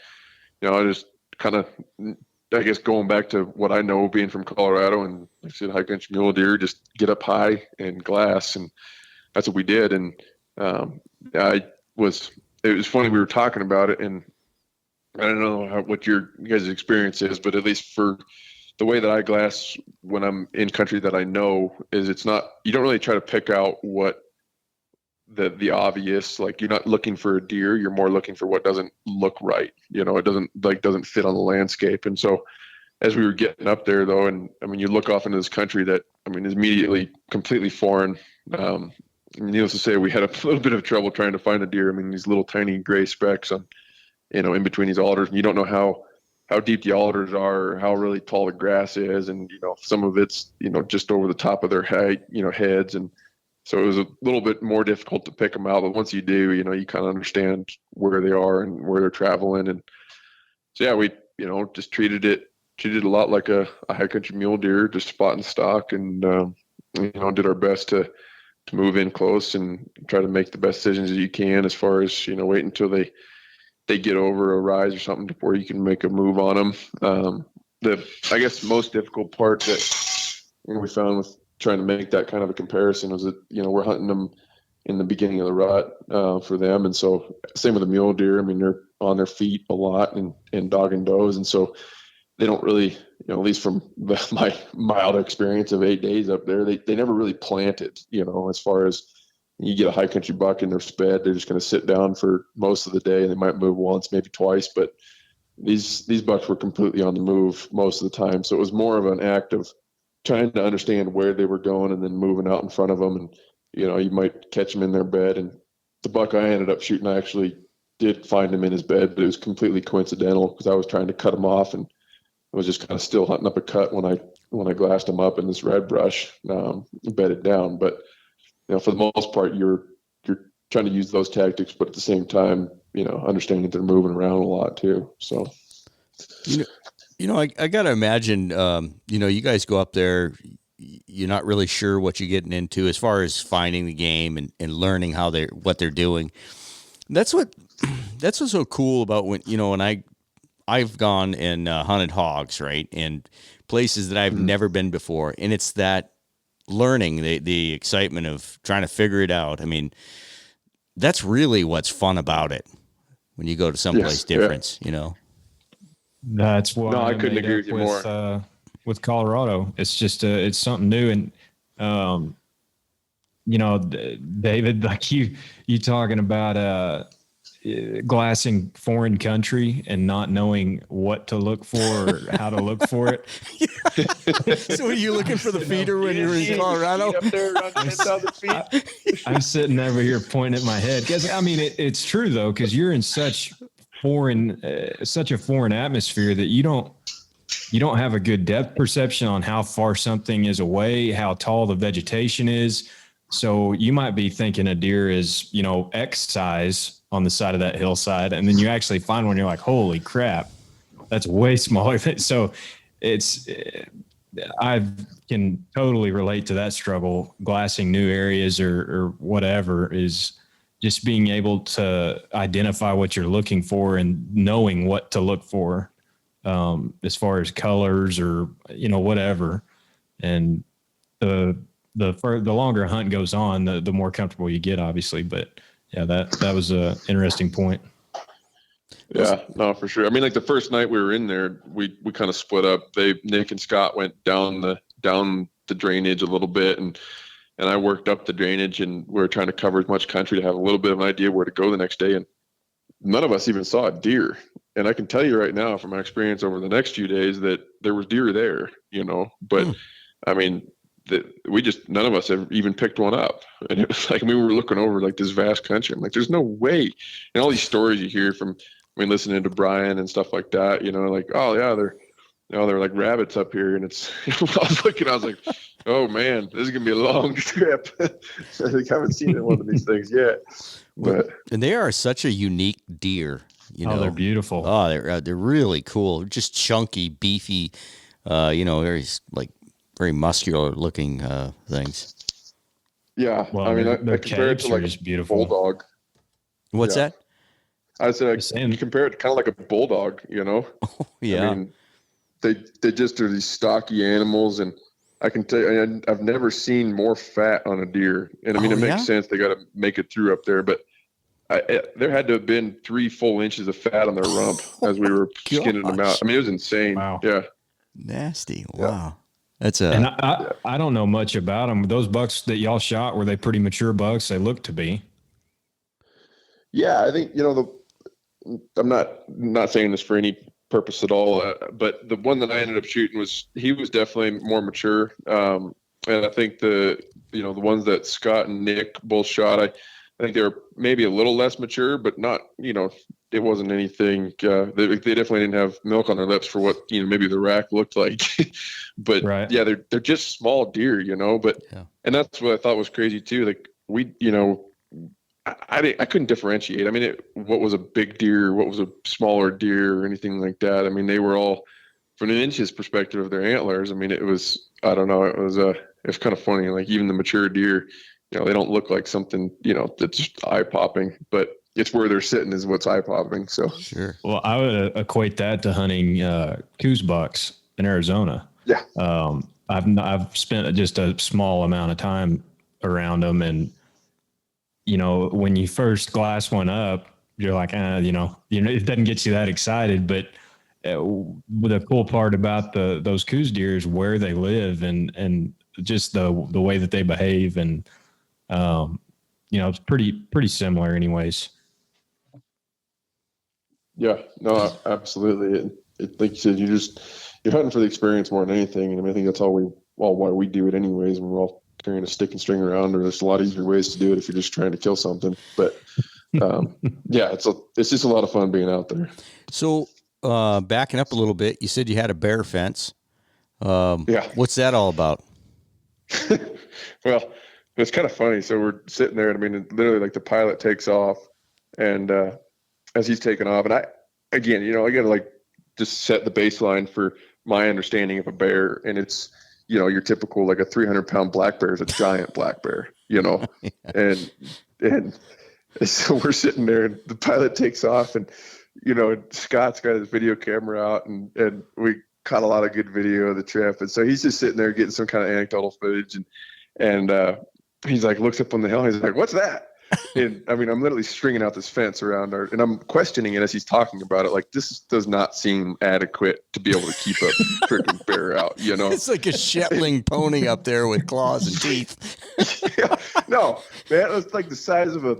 I just kind of, I guess, going back to what I know being from Colorado, and like I said, high country mule deer, just get up high and glass. And that's what we did. And, it was funny. We were talking about it, and I don't know what your guys' experience is, but at least for the way that I glass when I'm in country that I know, is you don't really try to pick out what the obvious, like you're not looking for a deer, you're more looking for what doesn't look right. It doesn't fit on the landscape. And so as we were getting up there though, and I mean, you look off into this country that, I mean, is immediately completely foreign. Needless to say, we had a little bit of trouble trying to find a deer. I mean, these little tiny gray specks on, in between these alders, and you don't know how deep the alders are, or how really tall the grass is. And, some of it's, just over the top of their height, heads. And so it was a little bit more difficult to pick them out. But once you do, you kind of understand where they are and where they're traveling. And so, yeah, we, just treated it a lot like a high country mule deer, just spot and stock, and, did our best to move in close and try to make the best decisions that you can, as far as, wait until they get over a rise or something before you can make a move on them. I guess most difficult part that we found with trying to make that kind of a comparison was that, we're hunting them in the beginning of the rut for them. And so same with the mule deer. I mean, they're on their feet a lot and dogging does. And so they don't really, at least from my mild experience of 8 days up there, they never really planted, as far as you get a high country buck and they're sped, they're just going to sit down for most of the day, and they might move once, maybe twice, but these bucks were completely on the move most of the time. So it was more of an act of trying to understand where they were going and then moving out in front of them. And, you might catch them in their bed. And the buck I ended up shooting, I actually did find him in his bed, but it was completely coincidental because I was trying to cut him off and I was just kind of still hunting up a cut when I glassed him up in this red brush, bedded down. But, for the most part, you're trying to use those tactics, but at the same time, understanding that they're moving around a lot too. So, I got to imagine, you guys go up there, you're not really sure what you're getting into as far as finding the game and learning what they're doing. That's what's so cool about when I've gone and hunted hogs, right? And places that I've never been before. And it's that learning, the excitement of trying to figure it out. I mean, that's really what's fun about it when you go to someplace different, That's why I couldn't agree with you more. With Colorado, it's just it's something new, and David, like you talking about glassing foreign country and not knowing what to look for or how to look for it. So were you looking for the feeder when you were in Colorado? Up there around 10,000 feet. I'm sitting over here pointing at my head. Because I mean, it's true though, because you're in such a foreign atmosphere that you don't have a good depth perception on how far something is away, how tall the vegetation is. So you might be thinking a deer is, X size on the side of that hillside. And then you actually find one, you're like, holy crap, that's way smaller. So I can totally relate to that struggle. Glassing new areas or whatever is just being able to identify what you're looking for and knowing what to look for, as far as colors or, whatever. And the longer a hunt goes on, the more comfortable you get, obviously. But yeah, that was a interesting point. Yeah, no, for sure. I mean, like the first night we were in there, we kind of split up. Nick and Scott went down the drainage a little bit, and I worked up the drainage, and we were trying to cover as much country to have a little bit of an idea where to go the next day. And none of us even saw a deer. And I can tell you right now from my experience over the next few days that there was deer there, but I mean, none of us have even picked one up. And it was like, we were looking over like this vast country. I'm like, there's no way. And all these stories you hear from, listening to Brian and stuff like that, like, oh yeah, they're like rabbits up here. And it's, I was like, oh man, this is going to be a long trip. I haven't seen one of these things yet. But and they are such a unique deer. They're beautiful. Oh, they're really cool. Just chunky, beefy, very muscular looking things. Yeah, well, I mean, I compare it to like a beautiful bulldog. What's that? I said I compare it to kind of like a bulldog. Oh, yeah. I mean, they just are these stocky animals, and I can tell you, I've never seen more fat on a deer. And I mean, it makes sense. They got to make it through up there, but there had to have been 3 full inches of fat on their rump as we were skinning them out. I mean, it was insane. Wow. Yeah. Nasty. Wow. Yeah. That's and I don't know much about them. Those bucks that y'all shot, were they pretty mature bucks? They look to be. Yeah, I think I'm not saying this for any purpose at all, but the one that I ended up shooting was definitely more mature. And I think the ones that Scott and Nick both shot, I think they were maybe a little less mature, but not, it wasn't anything. They definitely didn't have milk on their lips for what, maybe the rack looked like. But right. Yeah, they're just small deer, but, and that's what I thought was crazy too. Like I couldn't differentiate. I mean, what was a big deer, what was a smaller deer or anything like that. I mean, they were all from an inches perspective of their antlers. I mean, it was, I don't know. It was kind of funny. Like even the mature deer, they don't look like something, that's just eye popping, but it's where they're sitting is what's eye popping. So sure. Well, I would equate that to hunting coos bucks in Arizona. Yeah. I've spent just a small amount of time around them, and when you first glass one up, you're like, it doesn't get you that excited. But the cool part about those coos deer is where they live and just the way that they behave, and it's pretty similar, anyways. Yeah, no, absolutely. Like you said, you're hunting for the experience more than anything. And I mean, I think that's why we do it anyways. When we're all carrying a stick and string around, or there's a lot easier ways to do it if you're just trying to kill something. But yeah, it's just a lot of fun being out there. So, backing up a little bit, you said you had a bear fence. Yeah. What's that all about? Well, it's kind of funny. So we're sitting there, and I mean, literally, like the pilot takes off, and as he's taking off, and I got to like just set the baseline for my understanding of a bear, and it's your typical like a 300-pound black bear is a giant black bear, yeah. and so we're sitting there, and the pilot takes off, and Scott's got his video camera out, and we caught a lot of good video of the trip, and so he's just sitting there getting some kind of anecdotal footage, and he's like looks up on the hill, and he's like, "What's that?" And I mean, I'm literally stringing out this fence around and I'm questioning it as he's talking about it. Like, this does not seem adequate to be able to keep a freaking bear out, It's like a Shetland pony up there with claws and teeth. Yeah, no, man, it was like the size of a,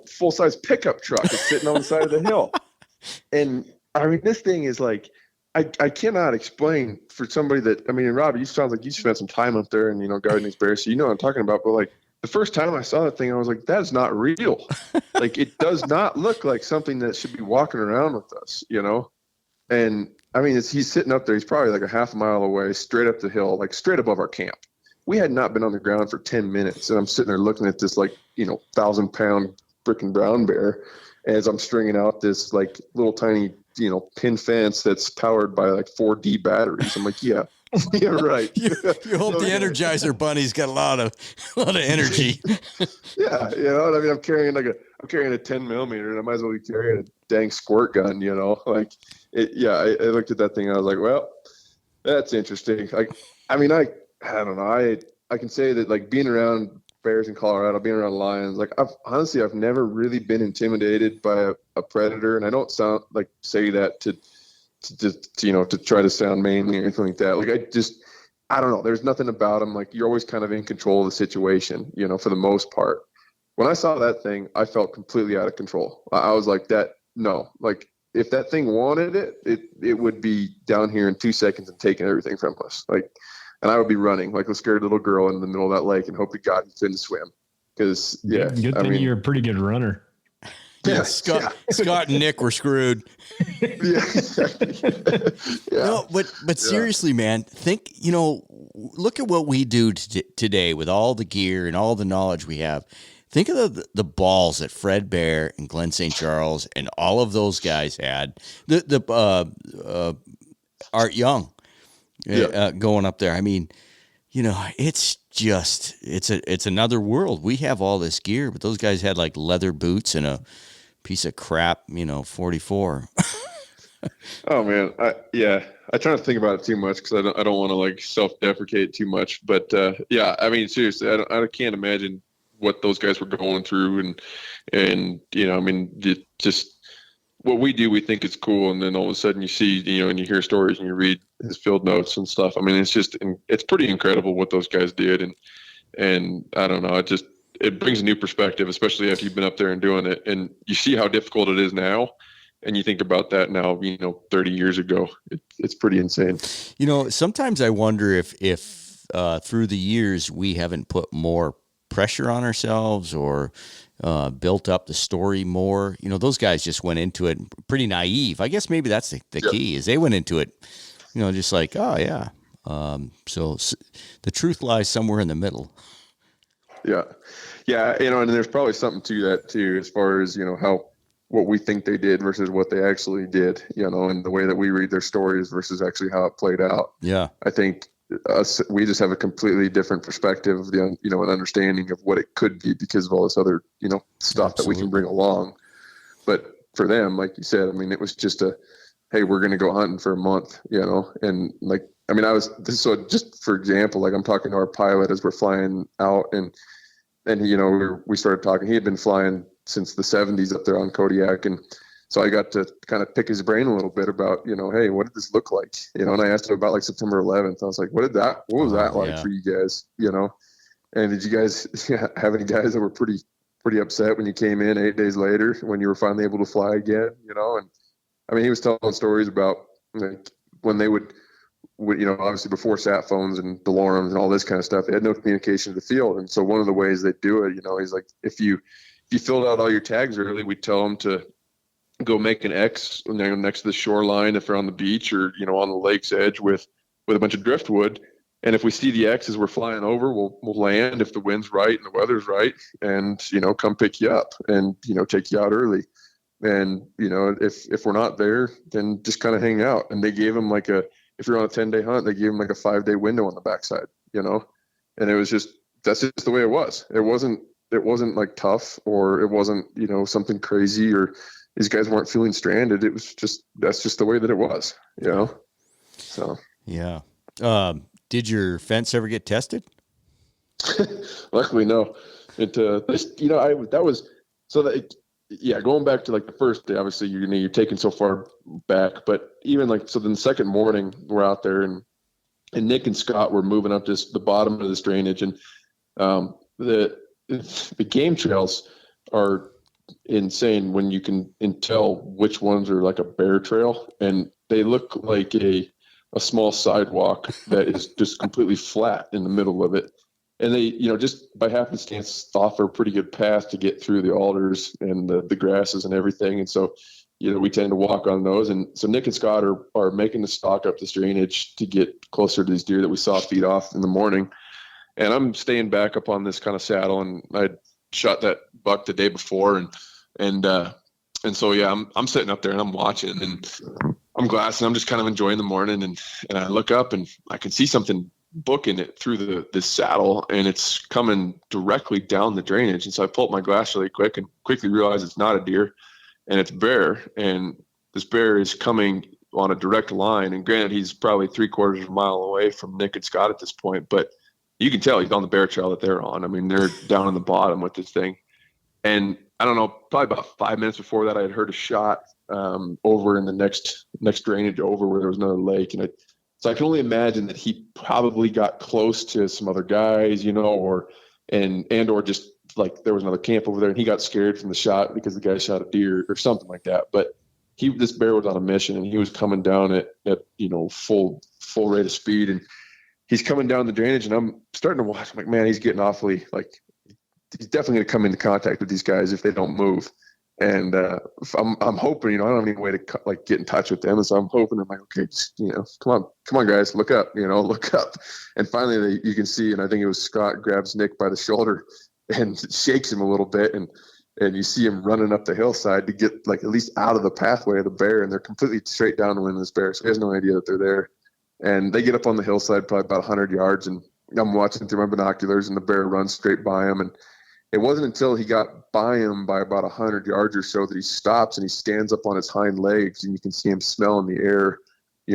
full-size pickup truck that's sitting on the side of the hill. And I mean, this thing is like, I cannot explain for somebody that, I mean, Robbie, you sound like you spent some time up there and, guarding these bears. So you know what I'm talking about, but like, the first time I saw that thing, I was like, that's not real. Like, it does not look like something that should be walking around with us, And I mean, he's sitting up there. He's probably like a half a mile away, straight up the hill, like straight above our camp. We had not been on the ground for 10 minutes. And I'm sitting there looking at this, like, 1,000-pound freaking brown bear as I'm stringing out this, like, little tiny, pin fence that's powered by like 4D batteries. I'm like, yeah. Yeah, right. You hope the Energizer Bunny's got a lot of energy. Yeah, I mean, I'm carrying a 10mm, and I might as well be carrying a dang squirt gun. Like, I looked at that thing, and I was like, well, that's interesting. Like, I mean, I don't know. I can say that, like, being around bears in Colorado, being around lions, like, I've never really been intimidated by a predator, and I don't say that to try to sound manly or anything like that. Like, I don't know. There's nothing about them. Like, you're always kind of in control of the situation, for the most part. When I saw that thing, I felt completely out of control. I was like, like, if that thing wanted it would be down here in 2 seconds and taking everything from us. Like, and I would be running like a scared little girl in the middle of that lake and hope to God he couldn't swim. Because, yeah. Good thing you're a pretty good runner. Yeah, Scott and Nick were screwed. Yeah. Yeah. No, but seriously, man, think, look at what we do today with all the gear and all the knowledge we have. Think of the balls that Fred Bear and Glenn St. Charles and all of those guys had. Art Young going up there. I mean, it's just it's another world. We have all this gear, but those guys had like leather boots and a piece of crap, 44. Oh man, I try not to think about it too much because I don't want to like self-deprecate too much. But yeah, I mean, seriously, I can't imagine what those guys were going through, and I mean, just what we do, we think it's cool, and then all of a sudden you see, and you hear stories and you read his field notes and stuff. I mean, it's pretty incredible what those guys did, and I don't know, it brings a new perspective, especially after you've been up there and doing it, and you see how difficult it is now, and you think about that now, 30 years ago. It's pretty insane. Sometimes I wonder if through the years we haven't put more pressure on ourselves or built up the story more. Those guys just went into it pretty naive. I guess maybe that's the key is they went into it, just like, oh yeah. So the truth lies somewhere in the middle. Yeah. Yeah. And there's probably something to that too, as far as, what we think they did versus what they actually did, and the way that we read their stories versus actually how it played out. Yeah. I think we just have a completely different perspective of an understanding of what it could be because of all this other, stuff that we can bring along. But for them, like you said, I mean, it was just hey, we're going to go hunting for a month, and like, I mean, so just for example, like I'm talking to our pilot as we're flying out and we started talking. He had been flying since the 70s up there on Kodiak. And so I got to kind of pick his brain a little bit about, hey, what did this look like? And I asked him about like September 11th. I was like, what was that like for you guys? And did you guys have any guys that were pretty upset when you came in 8 days later when you were finally able to fly again? And I mean, he was telling stories about like when they would, obviously before sat phones and DeLoreans and all this kind of stuff, they had no communication to the field. And so one of the ways they do it, he's like, if you filled out all your tags early, we'd tell them to go make an X next to the shoreline if they're on the beach or, on the lake's edge with a bunch of driftwood. And if we see the X's we're flying over, we'll land if the wind's right and the weather's right, and, come pick you up and, take you out early. And, if we're not there, then just kind of hang out. And they gave them if you're on a 10-day hunt, they gave them like a 5-day window on the backside, and it was that's just the way it was. It wasn't like tough, or it wasn't, something crazy, or these guys weren't feeling stranded. It was that's just the way that it was, so. Yeah. Did your fence ever get tested? Luckily, no. Going back to like the first day, obviously you're taking so far back, but even then the second morning we're out there and Nick and Scott were moving up the bottom of this drainage, and the game trails are insane when you can tell which ones are like a bear trail, and they look like a small sidewalk that is just completely flat in the middle of it. And they, just by happenstance, offer a pretty good path to get through the alders and the grasses and everything. And so, we tend to walk on those. And so Nick and Scott are making the stalk up this drainage to get closer to these deer that we saw feed off in the morning. And I'm staying back up on this kind of saddle, and I shot that buck the day before. And so, yeah, I'm sitting up there and I'm watching, and I'm glassing. I'm just kind of enjoying the morning. And I look up and I can see something booking it through this saddle, and it's coming directly down the drainage. And so I pull up my glass really quick and quickly realize it's not a deer, and it's a bear. And this bear is coming on a direct line. And granted, he's probably 3/4 of a mile away from Nick and Scott at this point, but you can tell he's on the bear trail that they're on. I mean, they're down in the bottom with this thing. And I don't know, probably about 5 minutes before that, I had heard a shot over in the next drainage over where there was another lake. And so I can only imagine that he probably got close to some other guys, or just like there was another camp over there and he got scared from the shot because the guy shot a deer or something like that. But this bear was on a mission, and he was coming down at full rate of speed, and he's coming down the drainage, and I'm starting to watch. I'm like, man, he's getting awfully he's definitely going to come into contact with these guys if they don't move. And I'm hoping, I don't have any way to get in touch with them. And so I'm hoping, I'm like, okay, just, come on, guys, look up, look up. And finally you can see, and I think it was Scott grabs Nick by the shoulder and shakes him a little bit. And you see him running up the hillside to get at least out of the pathway of the bear. And they're completely straight downwind of this bear. So he has no idea that they're there. And they get up on the hillside, probably about 100 yards. And I'm watching through my binoculars, and the bear runs straight by him. And it wasn't until he got by him by about 100 yards or so that he stops, and he stands up on his hind legs, and you can see him smelling the air,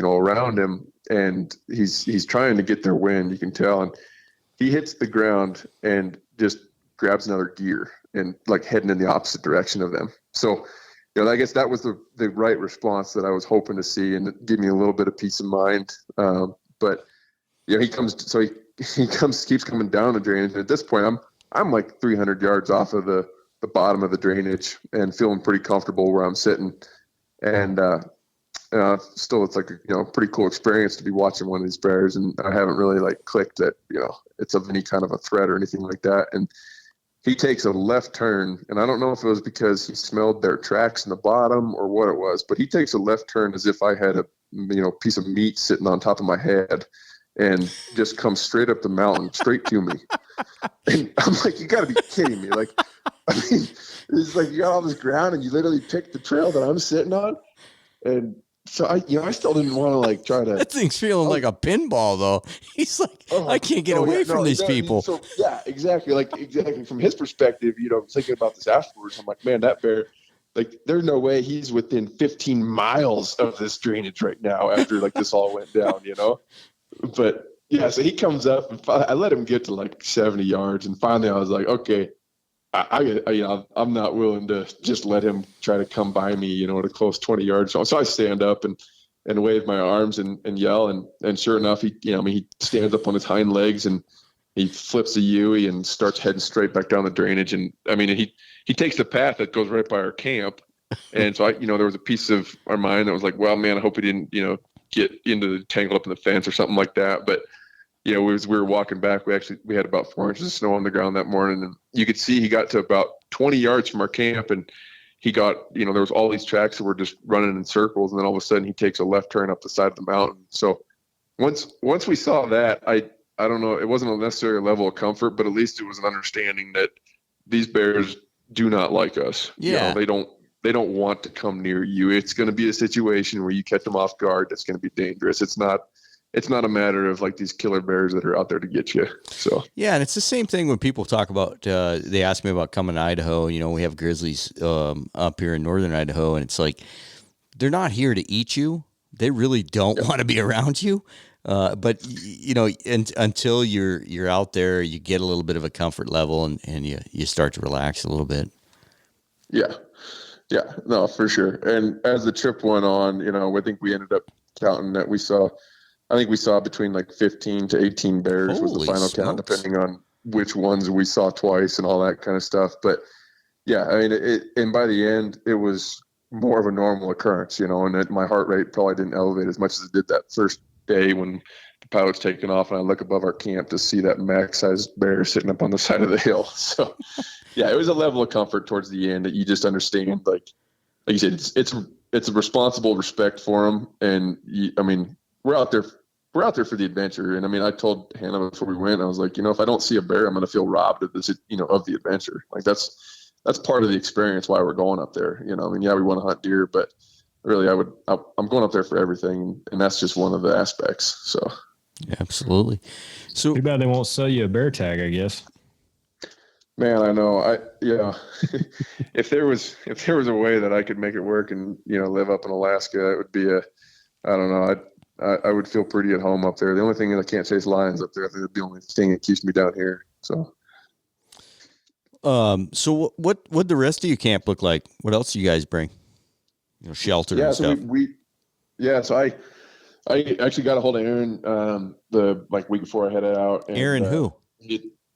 around him. And he's trying to get their wind, you can tell. And he hits the ground and just grabs another gear and heading in the opposite direction of them. So, I guess that was the right response that I was hoping to see, and it gave me a little bit of peace of mind. But he keeps coming down the drainage. And at this point, I'm like 300 yards off of the bottom of the drainage and feeling pretty comfortable where I'm sitting. And still, it's a pretty cool experience to be watching one of these bears. And I haven't really clicked that, it's of any kind of a threat or anything like that. And he takes a left turn, and I don't know if it was because he smelled their tracks in the bottom or what it was, but he takes a left turn as if I had a piece of meat sitting on top of my head, and just comes straight up the mountain, straight to me. And I'm like, you got to be kidding me. It's you got all this ground, and you literally picked the trail that I'm sitting on. And so I still didn't want to try to. That thing's feeling like a pinball, though. He's like, I can't get away from these people. So yeah, exactly. Exactly from his perspective, thinking about this afterwards, I'm like, man, that bear. There's no way he's within 15 miles of this drainage right now after this all went down, But yeah, so he comes up, and I let him get to 70 yards, and finally I was like, okay, I'm not willing to just let him try to come by me, at a close 20 yards. So I stand up and wave my arms and yell, and sure enough, he stands up on his hind legs, and he flips a Yui and starts heading straight back down the drainage. And he takes the path that goes right by our camp, And so there was a piece of our mind that was like, well, man, I hope he didn't, get into the tangled up in the fence or something like that. But we were walking back. We had about 4 inches of snow on the ground that morning, and you could see he got to about 20 yards from our camp, and he got, there was all these tracks that were just running in circles, and then all of a sudden he takes a left turn up the side of the mountain. So once we saw that, I don't know, it wasn't necessarily a level of comfort, but at least it was an understanding that these bears do not like us. Yeah. They don't want to come near you. It's going to be a situation where you catch them off guard. That's going to be dangerous. It's not a matter of like these killer bears that are out there to get you. So yeah, and it's the same thing when people talk about. They ask me about coming to Idaho. We have grizzlies up here in northern Idaho, and it's like they're not here to eat you. They really don't want to be around you. But until you're out there, you get a little bit of a comfort level, and you start to relax a little bit. Yeah, no, for sure. And as the trip went on, I think we ended up counting that I think we saw between like 15 to 18 bears was the final count, depending on which ones we saw twice and all that kind of stuff. But yeah, I mean, and by the end, it was more of a normal occurrence, and my heart rate probably didn't elevate as much as it did that first day when the pilot's taking off and I look above our camp to see that max-sized bear sitting up on the side of the hill. So yeah, it was a level of comfort towards the end that you just understand, like you said, it's a responsible respect for them. And we're out there for the adventure. And I mean, I told Hannah before we went, I was like, if I don't see a bear, I'm going to feel robbed of this, of the adventure. Like that's part of the experience why we're going up there. Yeah, we want to hunt deer, but really I'm going up there for everything. And that's just one of the aspects. So. Yeah, absolutely. So too bad they won't sell you a bear tag, I guess. Man, I know. If there was a way that I could make it work and live up in Alaska, it would be I don't know. I would feel pretty at home up there. The only thing is I can't chase lions up there. I think that's the only thing that keeps me down here. So. So what the rest of your camp look like? What else do you guys bring? Shelter and stuff. So I actually got a hold of Aaron the week before I headed out. And, Aaron who?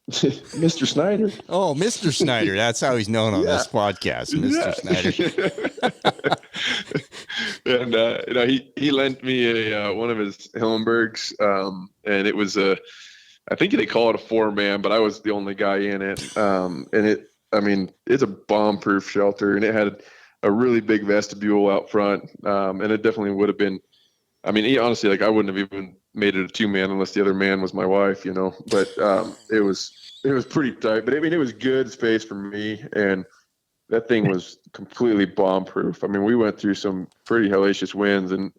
Mr. Snyder. Oh, Mr. Snyder. That's how he's known on this podcast. Mr. Snyder. And he lent me one of his Hillenbergs, and it was I think they call it a 4-man, but I was the only guy in it. And it's a bomb-proof shelter, and it had a really big vestibule out front, and it definitely would have been. Honestly, I wouldn't have even made it a 2-man unless the other man was my wife, but it was pretty tight, but it was good space for me. And that thing was completely bomb proof. We went through some pretty hellacious winds and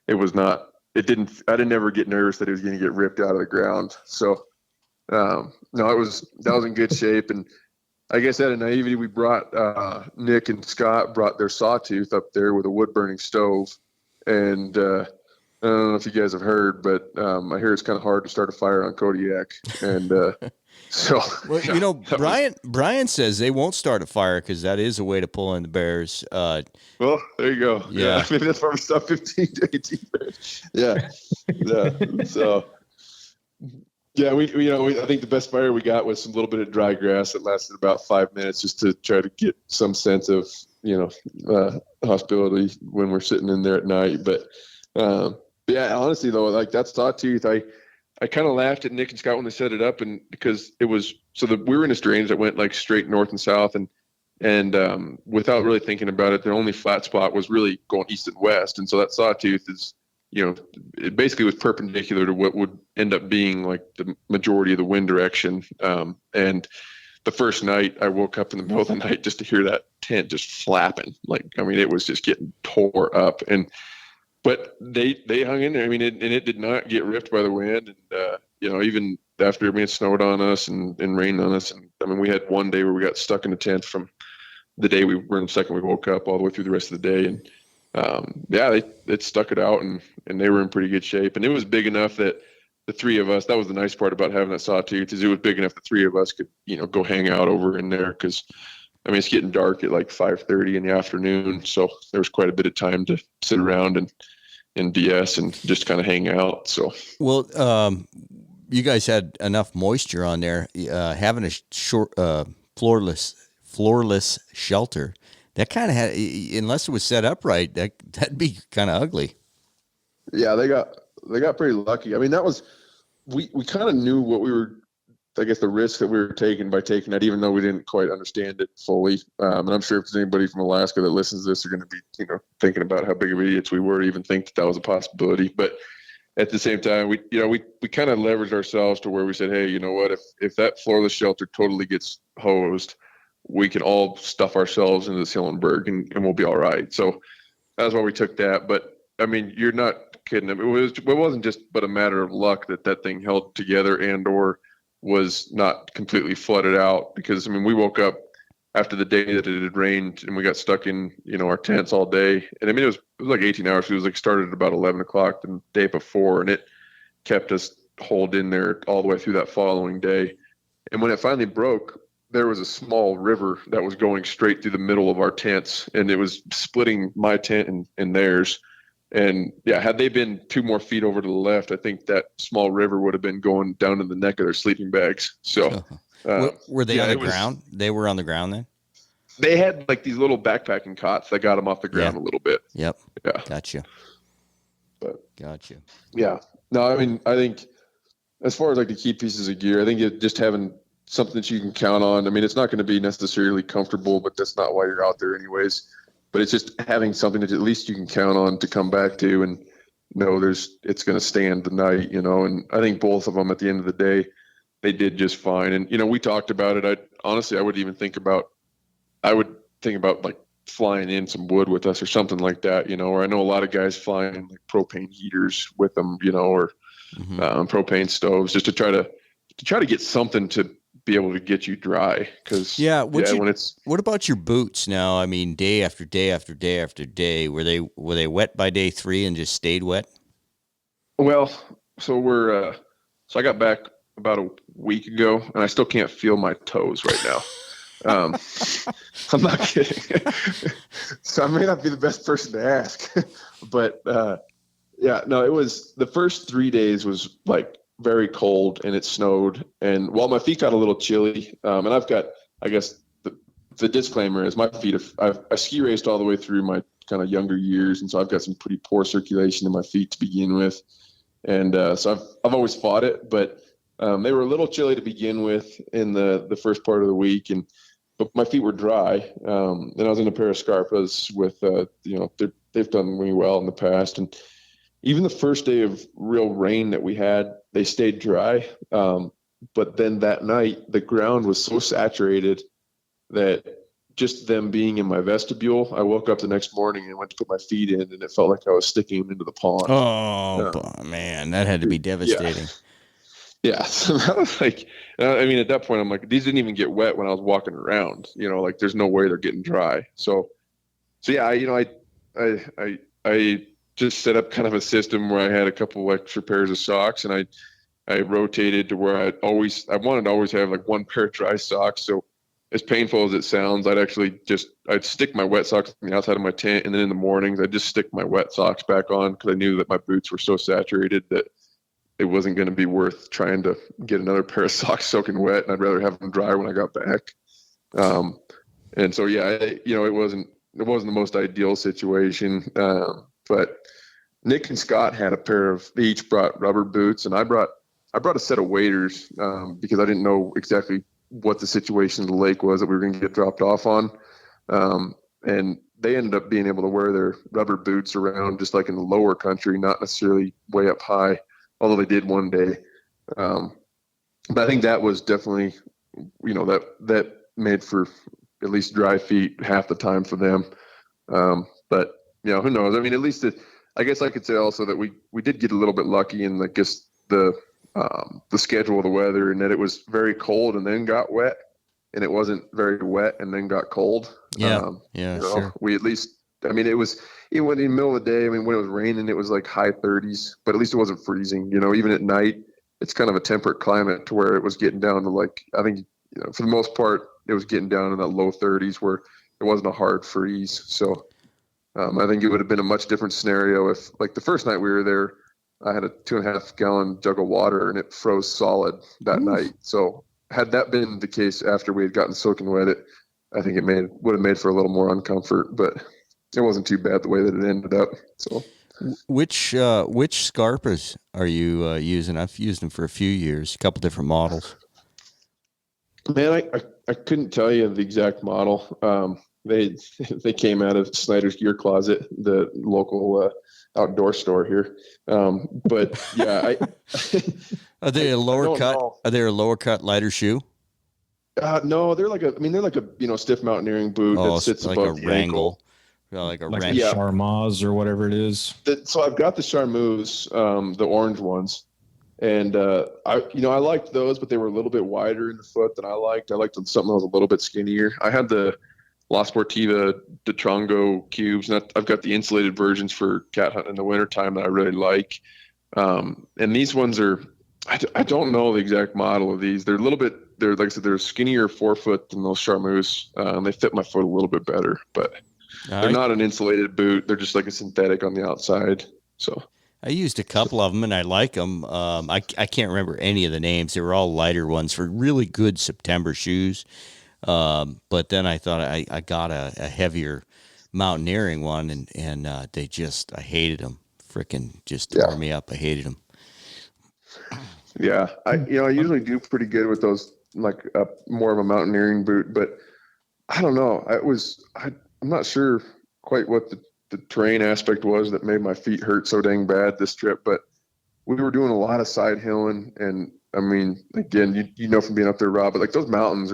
it was not, I didn't ever get nervous that it was going to get ripped out of the ground. So, no, that was in good shape. And I guess out of naivety, we brought, Nick and Scott brought their sawtooth up there with a wood burning stove. And I don't know if you guys have heard, but I hear it's kind of hard to start a fire on Kodiak. And so, Brian says they won't start a fire because that is a way to pull in the bears. Well, there you go. Yeah. Maybe that's why we stopped 15 to 18 bears. Yeah. So, yeah, we I think the best fire we got was a little bit of dry grass that lasted about 5 minutes just to try to get some sense of, hospitality when we're sitting in there at night. But yeah, honestly though, that sawtooth, I kind of laughed at Nick and Scott when they set it up, and because it was we were in a range that went straight north and south, and without really thinking about it, the only flat spot was really going east and west, and so that sawtooth is it basically was perpendicular to what would end up being the majority of the wind direction. And the first night I woke up in the middle of the night just to hear that tent just flapping. It was just getting tore up, but they hung in there. It did not get ripped by the wind. And, even after it snowed on us and rained on us. And we had one day where we got stuck in the tent from the day we were in the second we woke up all the way through the rest of the day. And, they stuck it out and they were in pretty good shape. And it was big enough that the three of us, that was the nice part about having that sawtooth, is it was big enough the three of us could, go hang out over in there. Cause it's getting dark at 5:30 in the afternoon. So there was quite a bit of time to sit around and DS and just kind of hang out. So, well, you guys had enough moisture on there, having a short, floorless shelter That kind of had, unless it was set up right, that'd be kind of ugly. Yeah, they got pretty lucky. I mean, that was we kind of knew what we were. I guess the risk that we were taking by taking that, even though we didn't quite understand it fully. And I'm sure if there's anybody from Alaska that listens to this, they're going to be, thinking about how big of idiots we were to even think that was a possibility. But at the same time, we kind of leveraged ourselves to where we said, hey, you know what, if that floorless shelter totally gets hosed, we can all stuff ourselves into the Hillenberg and we'll be all right. So that's why we took that. But I mean, you're not kidding. It wasn't just but a matter of luck that thing held together and or was not completely flooded out, because I mean, we woke up after the day that it had rained and we got stuck in, our tents all day. And I mean, it was like 18 hours. It was like started at about 11 o'clock the day before, and it kept us holed in there all the way through that following day. And when it finally broke, there was a small river that was going straight through the middle of our tents, and it was splitting my tent and theirs. And yeah, had they been 2 more feet over to the left, I think that small river would have been going down in the neck of their sleeping bags. So were they on the ground? They were on the ground then? They had like these little backpacking cots that got them off the ground a little bit. Yep. Yeah. Gotcha. Gotcha. Yeah. No, I mean, I think as far as like the key pieces of gear, I think just having something that you can count on. I mean, it's not going to be necessarily comfortable, but that's not why you're out there anyways. But it's just having something that at least you can count on to come back to and know it's going to stand the night, and I think both of them at the end of the day, they did just fine. And, we talked about it. I would think about like flying in some wood with us or something like that, or I know a lot of guys flying like propane heaters with them, or propane stoves just to try to get something to be able to get you dry. Cause what about your boots now? I mean, day after day after day after day, were they wet by day 3 and just stayed wet? Well, so I got back about a week ago and I still can't feel my toes right now. I'm not kidding. So I may not be the best person to ask, but it was the first 3 days was like very cold and it snowed, and while my feet got a little chilly, and I've got, I guess the disclaimer is my feet I ski raced all the way through my kind of younger years, and so I've got some pretty poor circulation in my feet to begin with, and so I've always fought it, but they were a little chilly to begin with in the first part of the week, but my feet were dry, and I was in a pair of Scarpas with they've done really well in the past, and even the first day of real rain that we had, they stayed dry. But then that night, the ground was so saturated that just them being in my vestibule, I woke up the next morning and went to put my feet in, and it felt like I was sticking them into the pond. Oh, man, that had to be devastating. Yeah. So that was like, I mean, at that point, I'm like, these didn't even get wet when I was walking around, like there's no way they're getting dry. So yeah, I just set up kind of a system where I had a couple extra pairs of socks, and I rotated to where I wanted to always have like one pair of dry socks. So as painful as it sounds, I'd stick my wet socks on the outside of my tent, and then in the mornings I'd just stick my wet socks back on, because I knew that my boots were so saturated that it wasn't going to be worth trying to get another pair of socks soaking wet, and I'd rather have them dry when I got back. And so yeah, it wasn't the most ideal situation, but Nick and Scott had they each brought rubber boots, and I brought a set of waders, because I didn't know exactly what the situation of the lake was that we were going to get dropped off on. And they ended up being able to wear their rubber boots around just like in the lower country, not necessarily way up high, although they did one day. But I think that was definitely, that made for at least dry feet half the time for them. But who knows? I mean, at least I guess I could say also that we did get a little bit lucky in, I guess, the schedule of the weather, and that it was very cold and then got wet, and it wasn't very wet and then got cold. Sure. We at least, I mean, it was even in the middle of the day. I mean, when it was raining, it was like high 30s, but at least it wasn't freezing. Even at night, it's kind of a temperate climate to where it was getting down to like, I think, for the most part, it was getting down in the low 30s where it wasn't a hard freeze. So I think it would have been a much different scenario if, like, the first night we were there, I had a 2.5 gallon jug of water and it froze solid that night. So had that been the case after we had gotten soaking wet, I think it would have made for a little more uncomfort, but it wasn't too bad the way that it ended up. So, which Scarpas are you using? I've used them for a few years, a couple different models. Man, I couldn't tell you the exact model. They came out of Snyder's Gear Closet, the local outdoor store here. But yeah, are they a lower cut? Know. Are they a lower cut, lighter shoe? No, they're like a stiff mountaineering boot that sits like above a the Wrangle. ankle. Like a Charmaz or whatever it is. So I've got the Charmeuse, the orange ones. And I liked those, but they were a little bit wider in the foot than I liked. I liked something that was a little bit skinnier. I had the La Sportiva de Trongo cubes, and I've got the insulated versions for cat hunting in the wintertime that I really like. And these ones are, I don't know the exact model of these. They're like I said, they're skinnier forefoot than those Charmeuse. They fit my foot a little bit better, but they're not an insulated boot. They're just like a synthetic on the outside. So I used a couple of them and I like them. I can't remember any of the names. They were all lighter ones for really good September shoes. But then I thought I got a heavier mountaineering one and they I hated them. Frickin' just tore me up. I hated them. Yeah. I usually do pretty good with those, like more of a mountaineering boot, but I don't know. I'm not sure quite what the terrain aspect was that made my feet hurt so dang bad this trip, but we were doing a lot of side hilling. And I mean, again, you know, from being up there, Rob, but like those mountains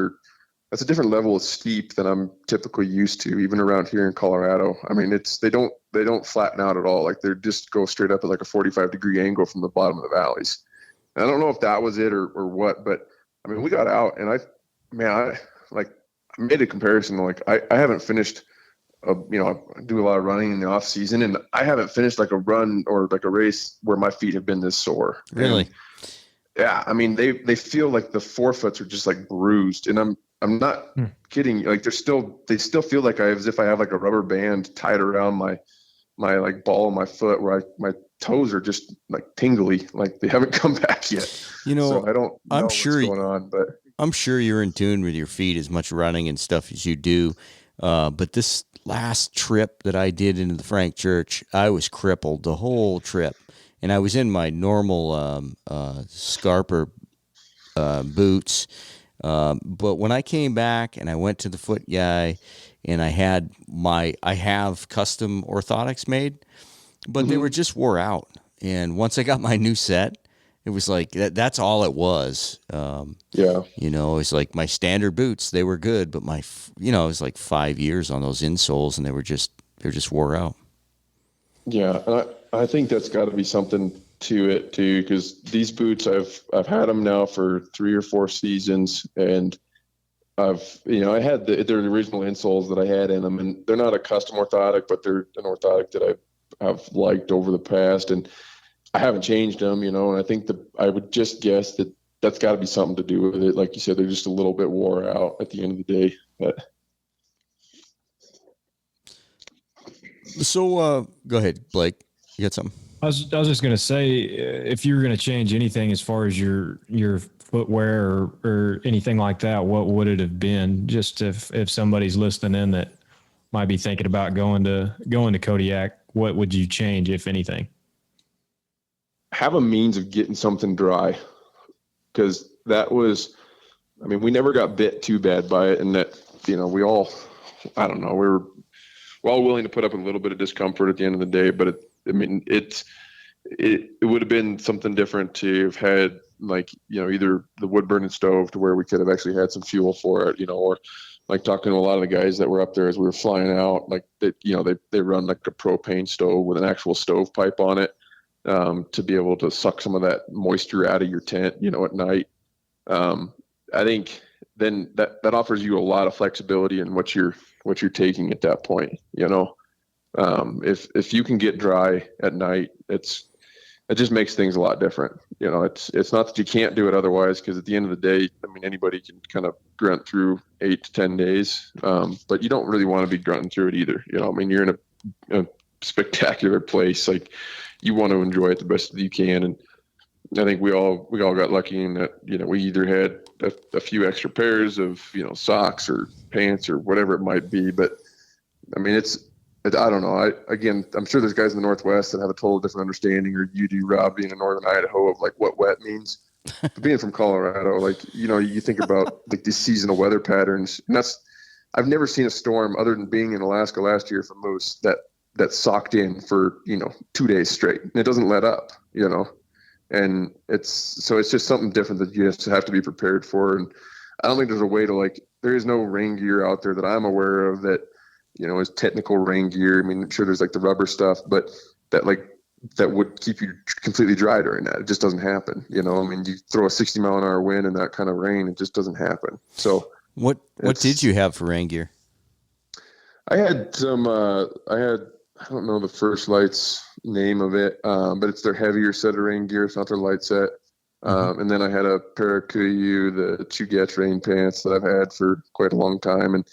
that's a different level of steep than I'm typically used to, even around here in Colorado. I mean, they don't flatten out at all. Like they just go straight up at like a 45-degree angle from the bottom of the valleys. And I don't know if that was it or what, but I mean, we got out and I made a comparison. Like I haven't finished I do a lot of running in the off season, and I haven't finished like a run or like a race where my feet have been this sore. Really? And, yeah. I mean, they feel like the forefoots are just like bruised, and I'm not kidding. Like they still feel like as if I have like a rubber band tied around my like ball of my foot where my toes are just like tingly, like they haven't come back yet. You know, so I don't know what's going on, but I'm sure you're in tune with your feet as much running and stuff as you do. But this last trip that I did into the Frank Church, I was crippled the whole trip, and I was in my normal Scarper boots. But when I came back and I went to the foot guy, and I have custom orthotics made, but they were just wore out. And once I got my new set, it was like that's all it was. You know, it's like my standard boots, they were good, but it was like 5 years on those insoles, and they're just wore out. Yeah, and I think that's got to be something to it too, because these boots I've had them now for 3 or 4 seasons, and I had they're the original insoles that I had in them, and they're not a custom orthotic, but they're an orthotic that I've liked over the past, and I haven't changed them, and I think I would just guess that that's got to be something to do with it. Like you said, they're just a little bit wore out at the end of the day. But so, go ahead, Blake. You got something? I was just going to say, if you were going to change anything as far as your footwear or anything like that, what would it have been? Just if somebody's listening in that might be thinking about going to Kodiak, what would you change, if anything? Have a means of getting something dry, because we never got bit too bad by it, and that we all, I don't know, we're all willing to put up with a little bit of discomfort at the end of the day, but it would have been something different to have had, like, either the wood burning stove to where we could have actually had some fuel for it, or like talking to a lot of the guys that were up there as we were flying out, like they run like a propane stove with an actual stove pipe on it. To be able to suck some of that moisture out of your tent, at night. I think then that offers you a lot of flexibility in what you're taking at that point. If you can get dry at night, it just makes things a lot different. It's not that you can't do it otherwise, because at the end of the day, anybody can kind of grunt through 8 to 10 days, but you don't really want to be grunting through it either. You're in a spectacular place, like. You want to enjoy it the best that you can. And, I think we all got lucky in that, we either had a few extra pairs of, socks or pants or whatever it might be. But I mean, I don't know. I'm sure there's guys in the Northwest that have a total different understanding, or you do, Rob, being in Northern Idaho, of like what wet means. But being from Colorado, like, you think about like these seasonal weather patterns, and I've never seen a storm other than being in Alaska last year for moose that socked in for, 2 days straight, and it doesn't let up, and it's just something different that you just have to be prepared for. And I don't think there's a way to, like, there is no rain gear out there that I'm aware of that, is technical rain gear. I mean, I'm sure there's like the rubber stuff, but that would keep you completely dry during that. It just doesn't happen. I mean, you throw a 60-mile-an-hour wind and that kind of rain, it just doesn't happen. So what did you have for rain gear? I had some, I don't know the First Light's name of it, but it's their heavier set of rain gear. It's not their light set. And then I had a pair of Kuiu, the Chugach rain pants that I've had for quite a long time. And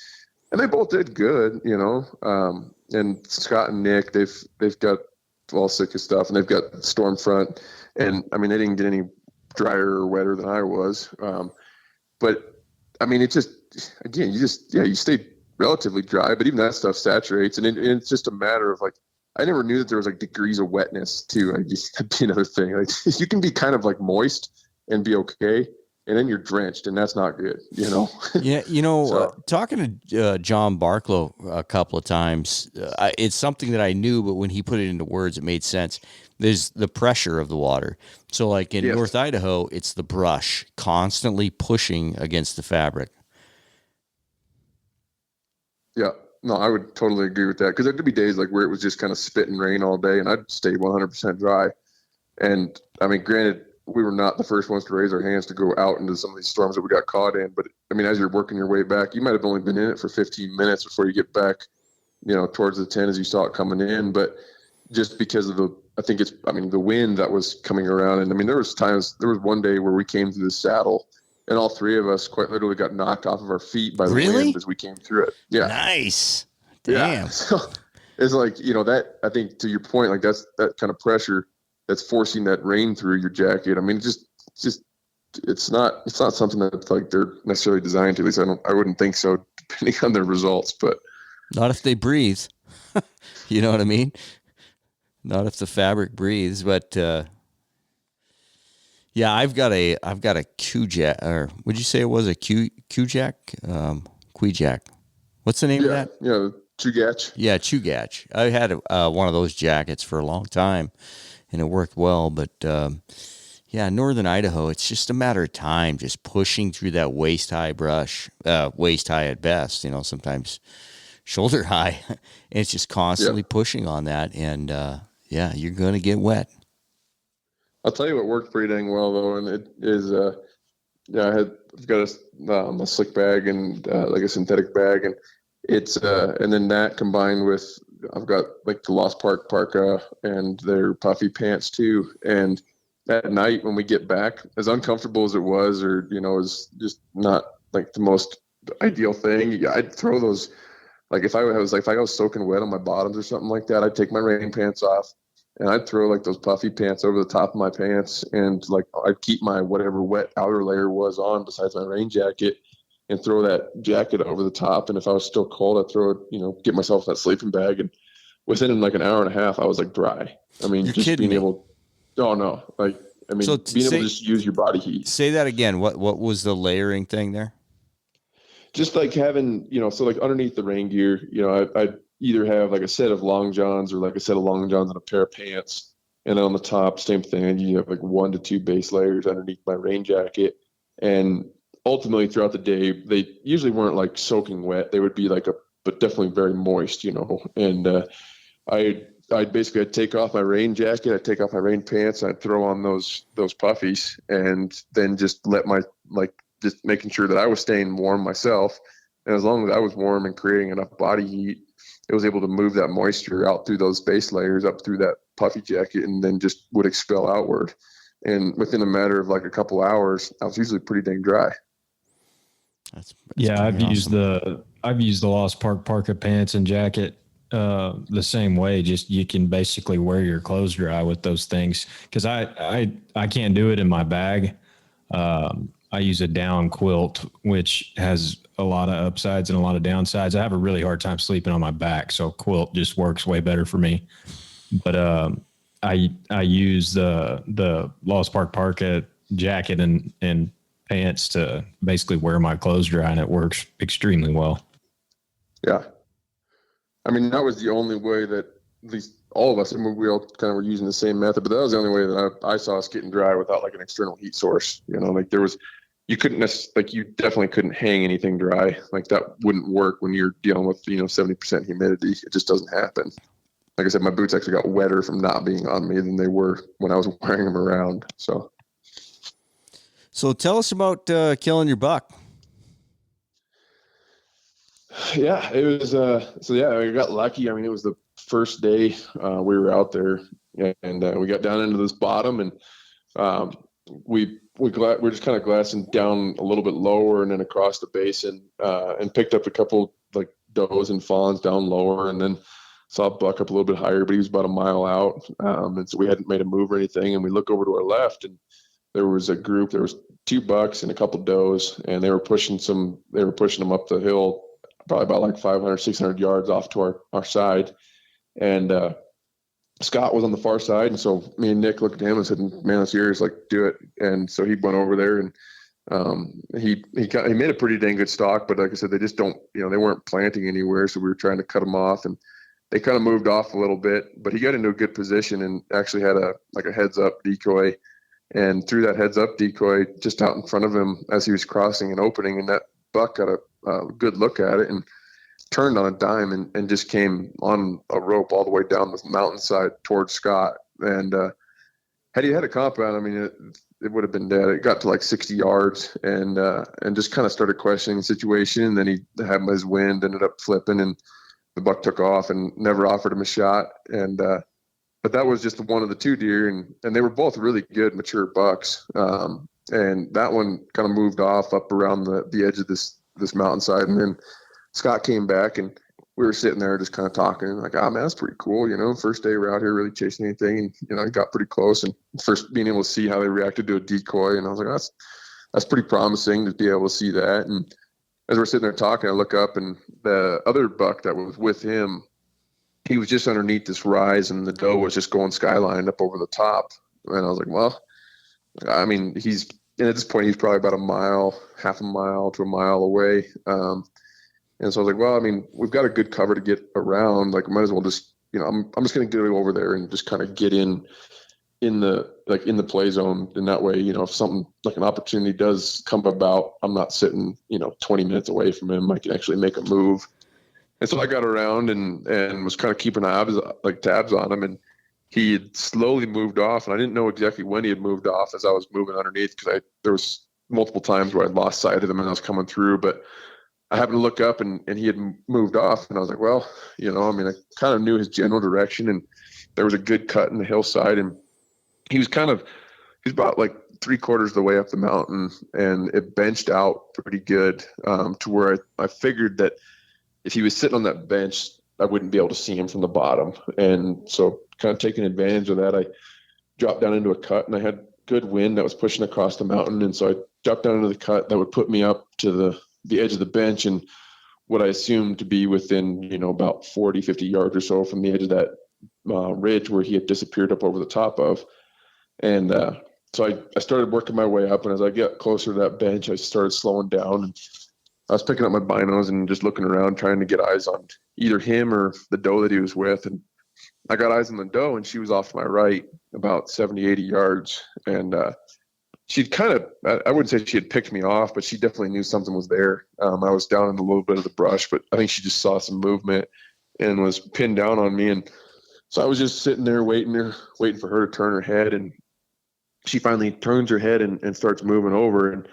they both did good, and Scott and Nick, they've got all Sitka stuff, and they've got Stormfront. And I mean, they didn't get any drier or wetter than I was. But I mean, it just, again, you stay relatively dry, but even that stuff saturates, and it's just a matter of, like, I never knew that there was like degrees of wetness too. I guess that'd be another thing. Like, you can be kind of like moist and be okay, and then you're drenched, and that's not good, Yeah, So, talking to John Barklow a couple of times, it's something that I knew, but when he put it into words, it made sense. There's the pressure of the water. So like in North Idaho, it's the brush constantly pushing against the fabric. Yeah, no, I would totally agree with that, because there could be days like where it was just kind of spit and rain all day, and I'd stay 100% dry. And I mean, granted, we were not the first ones to raise our hands to go out into some of these storms that we got caught in. But I mean, as you're working your way back, you might have only been in it for 15 minutes before you get back, towards the 10 as you saw it coming in. But just because of the wind that was coming around. And I mean, there was one day where we came through the saddle, and all three of us quite literally got knocked off of our feet by the wind as we came through it. Yeah. Nice. Damn. Yeah. So it's like, that, I think, to your point, like, that's that kind of pressure that's forcing that rain through your jacket. I mean, it's not something that's like they're necessarily designed to. At least I wouldn't think so, depending on their results. But not if they breathe. You know what I mean? Not if the fabric breathes. But yeah, I've got a Kodiak, or would you say it was a Kodiak? Kodiak. What's the name of that? Yeah, Chugach. Yeah, Chugach. I had one of those jackets for a long time, and it worked well. But yeah, Northern Idaho, it's just a matter of time, just pushing through that waist-high brush, waist-high at best, sometimes shoulder-high. And it's just constantly pushing on that, and yeah, you're going to get wet. I'll tell you what worked pretty dang well, though, and it is, I've got a slick bag and like a synthetic bag, and it's and then that combined with, I've got like the Lost Park parka and their puffy pants too. And at night when we get back, as uncomfortable as it was, or is just not like the most ideal thing, I'd throw those. Like if I was soaking wet on my bottoms or something like that, I'd take my rain pants off, and I'd throw like those puffy pants over the top of my pants, and like I'd keep my whatever wet outer layer was on besides my rain jacket, and throw that jacket over the top. And if I was still cold, I'd throw it, get myself that sleeping bag. And within like an hour and a half, I was like dry. I mean, You're just kidding being me. able, oh no, like, I mean, So being able to just use your body heat. Say that again. What was the layering thing there? Just like having, so like underneath the rain gear, I'd either have like a set of long johns or like a set of long johns and a pair of pants. And on the top, same thing. You have like 1 to 2 base layers underneath my rain jacket. And ultimately throughout the day, they usually weren't like soaking wet. They would be like but definitely very moist, and I'd take off my rain jacket, I'd take off my rain pants, and I'd throw on those puffies, and then just just making sure that I was staying warm myself. And as long as I was warm and creating enough body heat, it was able to move that moisture out through those base layers up through that puffy jacket, and then just would expel outward. And within a matter of like a couple hours, I was usually pretty dang dry. I've used the Lost Park parka pants and jacket the same way. Just you can basically wear your clothes dry with those things. Cause I can't do it in my bag. I use a down quilt, which has a lot of upsides and a lot of downsides. I have a really hard time sleeping on my back. So quilt just works way better for me. But, I use the Lost Park Parka jacket and pants to basically wear my clothes dry, and it works extremely well. Yeah. I mean, that was the only way that at least all of us, I mean, we all kind of were using the same method, but that was the only way that I saw us getting dry without like an external heat source. Like you couldn't like you definitely couldn't hang anything dry. Like that wouldn't work when you're dealing with, 70% humidity. It just doesn't happen. Like I said, my boots actually got wetter from not being on me than they were when I was wearing them around. So tell us about killing your buck. Yeah, it was. We got lucky. I mean, it was the first day we were out there, and we got down into this bottom, and we're just kind of glassing down a little bit lower and then across the basin, and picked up a couple like does and fawns down lower, and then saw a buck up a little bit higher, but he was about a mile out, and so we hadn't made a move or anything. And we look over to our left, and there was a group. There was 2 bucks and a couple does, and they were pushing them up the hill, probably about like 500, 600 yards off to our side. And Scott was on the far side. And so me and Nick looked at him and said, man, it's yours, like do it. And so he went over there, and he made a pretty dang good stalk, but like I said, they just don't, they weren't planting anywhere. So we were trying to cut them off, and they kind of moved off a little bit, but he got into a good position and actually had a heads up decoy, and threw that heads up decoy just out in front of him as he was crossing an opening. And that buck got a good look at it and turned on a dime and just came on a rope all the way down the mountainside towards Scott. And had he had a compound, I mean, it would have been dead. It got to like 60 yards and just kind of started questioning the situation. And then he had his wind, ended up flipping, and the buck took off and never offered him a shot. And but that was just one of the 2 deer, and they were both really good mature bucks. And that one kind of moved off up around the edge of this mountainside. And then Scott came back, and we were sitting there just kind of talking, like, oh man, that's pretty cool. First day we're out here really chasing anything. And, I got pretty close, and first being able to see how they reacted to a decoy. And I was like, that's pretty promising to be able to see that. And as we're sitting there talking, I look up, and the other buck that was with him, he was just underneath this rise, and the doe was just going skyline up over the top. And I was like, well, I mean, at this point, he's probably about half a mile to a mile away. And so I was like, well, I mean, we've got a good cover to get around. Like, might as well just, I'm just going to get over there and just kind of get in the play zone. And that way, if something like an opportunity does come about, I'm not sitting, 20 minutes away from him. I can actually make a move. And so I got around and was kind of keeping tabs on him. And he had slowly moved off, and I didn't know exactly when he had moved off as I was moving underneath, because there was multiple times where I lost sight of him and I was coming through, but I happened to look up and he had moved off, and I was like, well, I mean, I kind of knew his general direction, and there was a good cut in the hillside, and he's about like 3/4 of the way up the mountain, and it benched out pretty good, to where I figured that if he was sitting on that bench, I wouldn't be able to see him from the bottom. And so kind of taking advantage of that, I dropped down into a cut, and I had good wind that was pushing across the mountain. And so I dropped down into the cut that would put me up to the edge of the bench, and what I assumed to be within, about 40, 50 yards or so from the edge of that ridge where he had disappeared up over the top of. And so I started working my way up, and as I get closer to that bench, I started slowing down, and I was picking up my binos and just looking around, trying to get eyes on either him or the doe that he was with. And I got eyes on the doe, and she was off to my right about 70, 80 yards. And she'd kind of, I wouldn't say she had picked me off, but she definitely knew something was there. I was down in a little bit of the brush, but I think she just saw some movement and was pinned down on me. And so I was just sitting there waiting for her to turn her head. And she finally turns her head and starts moving over. And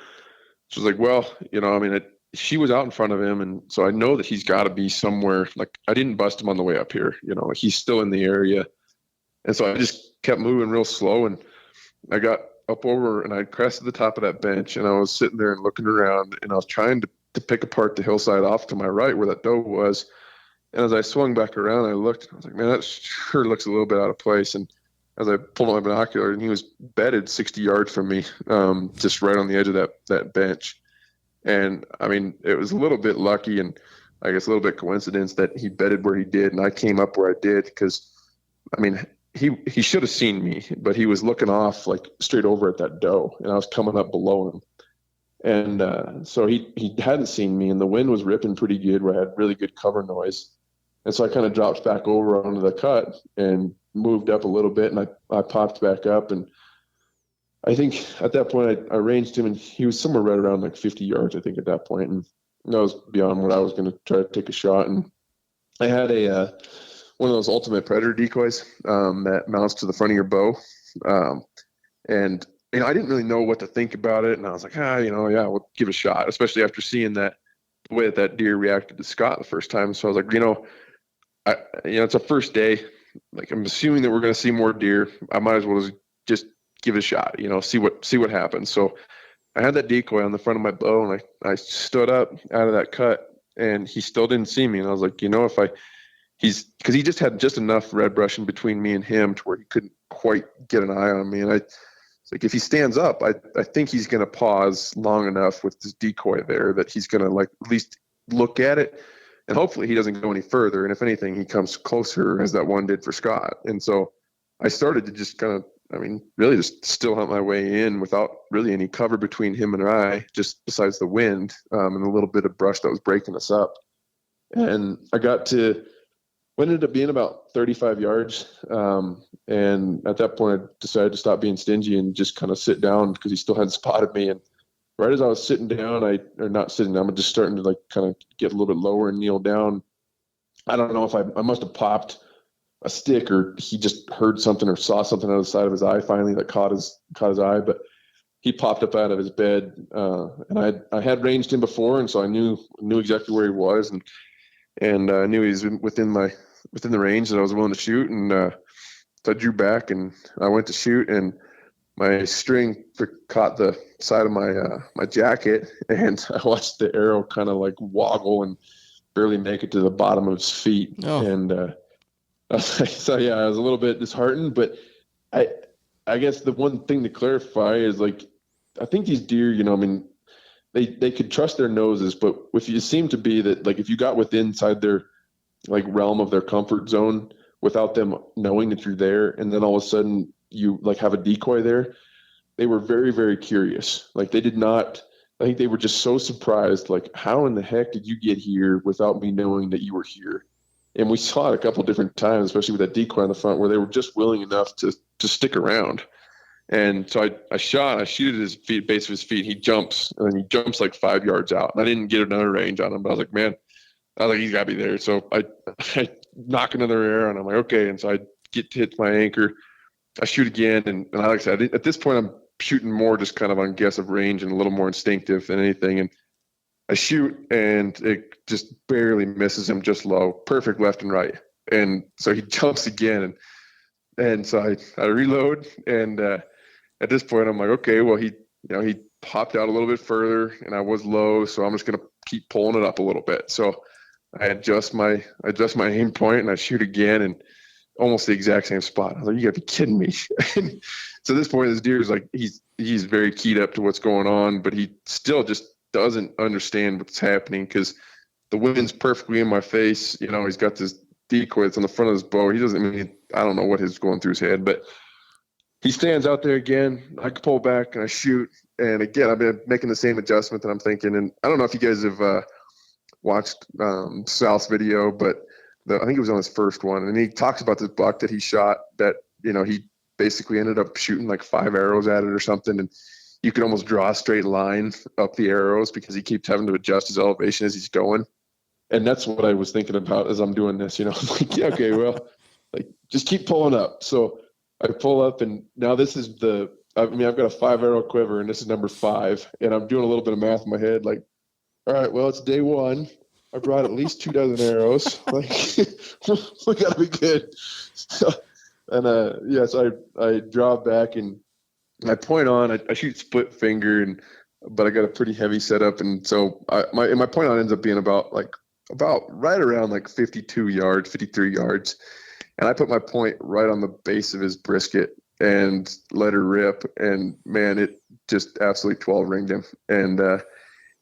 she was like, well, I mean, she was out in front of him, and so I know that he's got to be somewhere. Like, I didn't bust him on the way up here, like he's still in the area. And so I just kept moving real slow, and I got up over, and I crested the top of that bench, and I was sitting there and looking around, and I was trying to pick apart the hillside off to my right where that doe was. And as I swung back around, I looked, and I was like, man, that sure looks a little bit out of place. And as I pulled out my binocular, and he was bedded 60 yards from me, just right on the edge of that bench. And I mean, it was a little bit lucky, and I guess a little bit coincidence that he bedded where he did, and I came up where I did, because I mean, he should have seen me, but he was looking off like straight over at that doe, and I was coming up below him. And so he hadn't seen me, and the wind was ripping pretty good where I had really good cover noise. And so I kind of dropped back over onto the cut and moved up a little bit, and I popped back up. And I think at that point I ranged him, and he was somewhere right around like 50 yards, I think, at that point. And that was beyond what I was going to try to take a shot. And I had one of those ultimate predator decoys that mounts to the front of your bow. And I didn't really know what to think about it. And I was like, yeah, we'll give it a shot, especially after seeing the way that deer reacted to Scott the first time. So I was like, it's a first day. Like, I'm assuming that we're going to see more deer. I might as well just give it a shot, see what happens. So I had that decoy on the front of my bow, and I stood up out of that cut, and he still didn't see me. And I was like, because he just had just enough red brush in between me and him to where he couldn't quite get an eye on me. And it's like, if he stands up, I think he's going to pause long enough with this decoy there that he's going to like at least look at it. And hopefully he doesn't go any further. And if anything, he comes closer, as that one did for Scott. And so I started to just kind of, really just still hunt my way in without really any cover between him and I, just besides the wind and a little bit of brush that was breaking us up. And I got to what ended up being about 35 yards. And at that point, I decided to stop being stingy and just kind of sit down, because he still hadn't spotted me. And right as I was sitting down, I'm just starting to like kind of get a little bit lower and kneel down. I don't know if I must have popped a stick, or he just heard something or saw something out of the side of his eye finally that caught his eye. But he popped up out of his bed, and I had ranged him before, and so I knew exactly where he was, and I knew he was within the range that I was willing to shoot. And so I drew back and I went to shoot, and my string caught the side of my jacket, and I watched the arrow kind of like woggle and barely make it to the bottom of his feet. Oh. And so yeah, I was a little bit disheartened, but I guess the one thing to clarify is, like, I think these deer, they could trust their noses, but if you seem to be that, like, if you got inside their like realm of their comfort zone without them knowing that you're there, and then all of a sudden you like have a decoy there, they were very, very curious. Like, they did not, I think they were just so surprised, like, how in the heck did you get here without me knowing that you were here? And we saw it a couple different times, especially with that decoy on the front, where they were just willing enough to stick around. And so I shoot at his feet, base of his feet. He jumps, and then he jumps like 5 yards out. And I didn't get another range on him, but I was like, man, he's got to be there. So I knock another arrow, and I'm like, okay. And so I get to hit my anchor. I shoot again. And like I said, at this point, I'm shooting more just kind of on guess of range and a little more instinctive than anything. And I shoot, and it just barely misses him, just low, perfect left and right. And so he jumps again. And so I reload. And at this point, I'm like, okay, well, he popped out a little bit further, and I was low, so I'm just going to keep pulling it up a little bit. So I adjust my aim point, and I shoot again, and almost the exact same spot. I was like, you gotta be kidding me. So at this point, this deer is like, he's very keyed up to what's going on, but he still just doesn't understand what's happening, because the wind's perfectly in my face. He's got this decoy that's on the front of his bow. I don't know what is going through his head, but he stands out there again. I pull back and I shoot. And again, I've been making the same adjustment that I'm thinking. And I don't know if you guys have watched Sal's video, but I think it was on his first one. And he talks about this buck that he shot that, he basically ended up shooting like 5 arrows at it or something. And you could almost draw a straight line up the arrows because he keeps having to adjust his elevation as he's going. And that's what I was thinking about as I'm doing this. I'm like, yeah, okay, well, like, just keep pulling up. So I pull up, and now this is I've got a 5 arrow quiver, and this is number 5. And I'm doing a little bit of math in my head, like, all right, well, it's day 1. I brought at least 2 dozen arrows. Like, we gotta be good. So I draw back and I point on. I shoot split finger, but I got a pretty heavy setup, and so my point on ends up being about like about right around like 52 yards, 53 yards. And I put my point right on the base of his brisket and let her rip. And man, it just absolutely 12 ringed him. And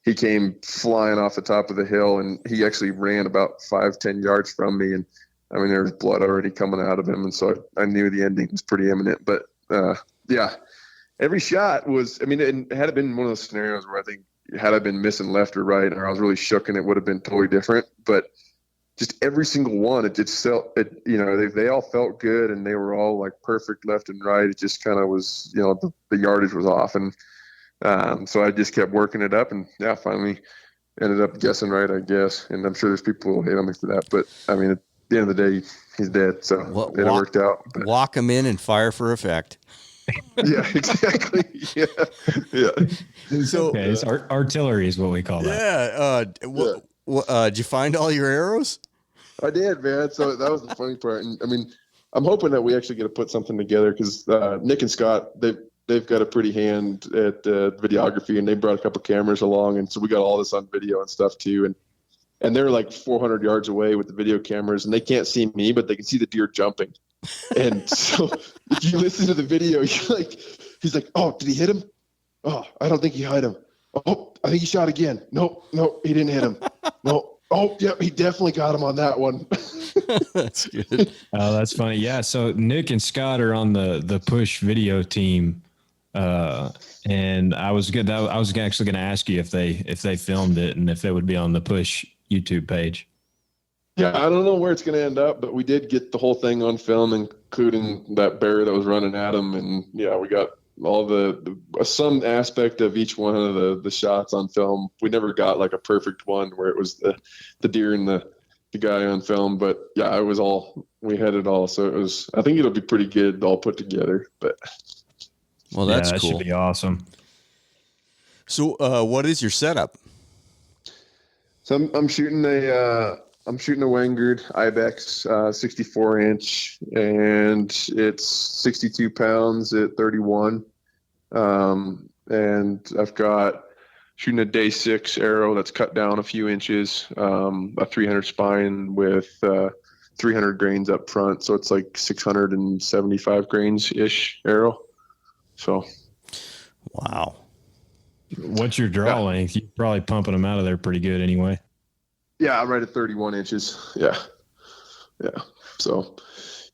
he came flying off the top of the hill, and he actually ran about 5-10 yards from me. And I mean, there was blood already coming out of him. And so I knew the ending was pretty imminent. But yeah, every shot was, I mean, it had been one of those scenarios where I think had I been missing left or right, or I was really shook, and it would have been totally different. But just every single one, it just felt, they all felt good, and they were all like perfect left and right. It just kind of was, the yardage was off. And so I just kept working it up, and yeah, finally ended up guessing right, I guess. And I'm sure there's people who hate on me for that, but I mean, at the end of the day, he's dead. So it worked out. But. Walk him in and fire for effect. Yeah, exactly. Yeah. So okay, it's artillery is what we call that. Yeah. Did you find all your arrows? I did, man. So that was the funny part. And I mean, I'm hoping that we actually get to put something together, because Nick and Scott, they've got a pretty hand at videography, and they brought a couple cameras along, and so we got all this on video and stuff too. And they're like 400 yards away with the video cameras, and they can't see me, but they can see the deer jumping. And so if you listen to the video, he's like, oh, did he hit him? Oh, I don't think he hit him. Oh, I think he shot again. Nope, he didn't hit him. No. Oh, yeah, he definitely got him on that one. That's good. Oh, that's funny. Yeah. So Nick and Scott are on the push video team. And I was actually going to ask you if they filmed it and if it would be on the push YouTube page. Yeah, I don't know where it's going to end up, but we did get the whole thing on film, including that bear that was running at him. And yeah, we got all the some aspect of each one of the shots on film. We never got like a perfect one where it was the deer and the guy on film, but yeah, we had it all. So I think it'll be pretty good all put together, but. Well, that's that cool. Should be awesome. So, what is your setup? So I'm shooting a Wangard Ibex 64-inch, and it's 62 pounds at 31. And I've got shooting a day 6 arrow that's cut down a few inches, a 300 spine with 300 grains up front, so it's like 675 grains ish arrow. So, wow. What's your draw length? You're probably pumping them out of there pretty good anyway. Yeah, I'm right at 31 inches. Yeah. So,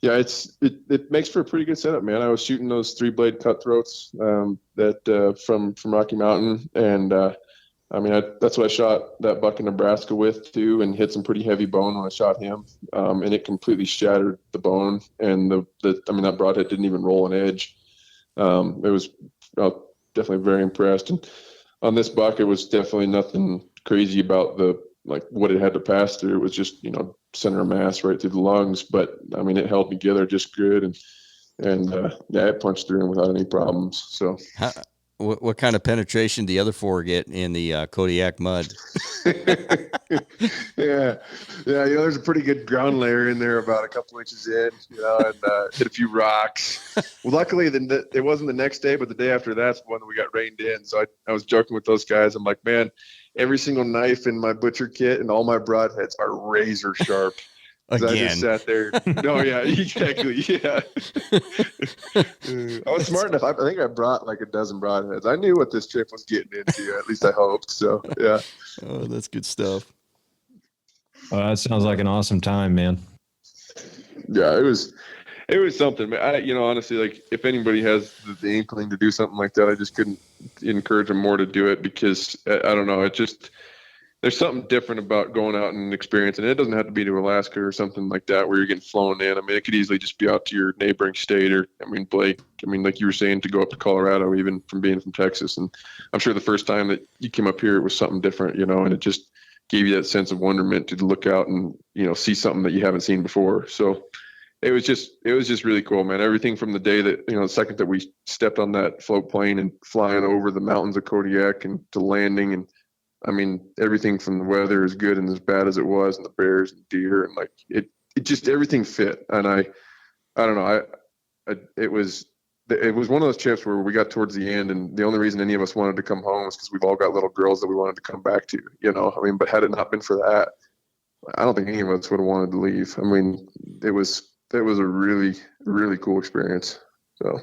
yeah, it makes for a pretty good setup, man. I was shooting those 3-blade cutthroats that from Rocky Mountain, and I mean that's what I shot that buck in Nebraska with too, and hit some pretty heavy bone when I shot him, and it completely shattered the bone, and that broadhead didn't even roll an edge. It was definitely very impressed, and on this buck, it was definitely nothing crazy about what it had to pass through. It was just, center of mass right through the lungs, but I mean, it held together just good. And it punched through him without any problems. So what kind of penetration do the other 4 get in the Kodiak mud? Yeah. There's a pretty good ground layer in there about a couple inches in, and hit a few rocks. Well, luckily it wasn't the next day, but the day after that's the one that we got rained in. So I was joking with those guys. I'm like, man, every single knife in my butcher kit and all my broadheads are razor sharp. Again. I just sat there. No, yeah, exactly. Yeah. I was smart enough. I think I brought like a dozen broadheads. I knew what this trip was getting into. At least I hoped. So, yeah. Oh, that's good stuff. Well, that sounds like an awesome time, man. Yeah, it was something, man. Honestly, like if anybody has the inkling to do something like that, I just couldn't encourage them more to do it, because I don't know. There's something different about going out and experiencing it. It doesn't have to be to Alaska or something like that where you're getting flown in. I mean, it could easily just be out to your neighboring state, or, Blake, like you were saying, to go up to Colorado, even from being from Texas. And I'm sure the first time that you came up here, it was something different, and it just gave you that sense of wonderment to look out and, see something that you haven't seen before. So it was just really cool, man. Everything from the day that, the second that we stepped on that float plane and flying over the mountains of Kodiak and to landing, and everything from the weather as good and as bad as it was, and the bears and deer, and it just, everything fit. And I don't know. It was one of those trips where we got towards the end, and the only reason any of us wanted to come home was because we've all got little girls that we wanted to come back to, but had it not been for that, I don't think any of us would have wanted to leave. I mean, it was a really, really cool experience. So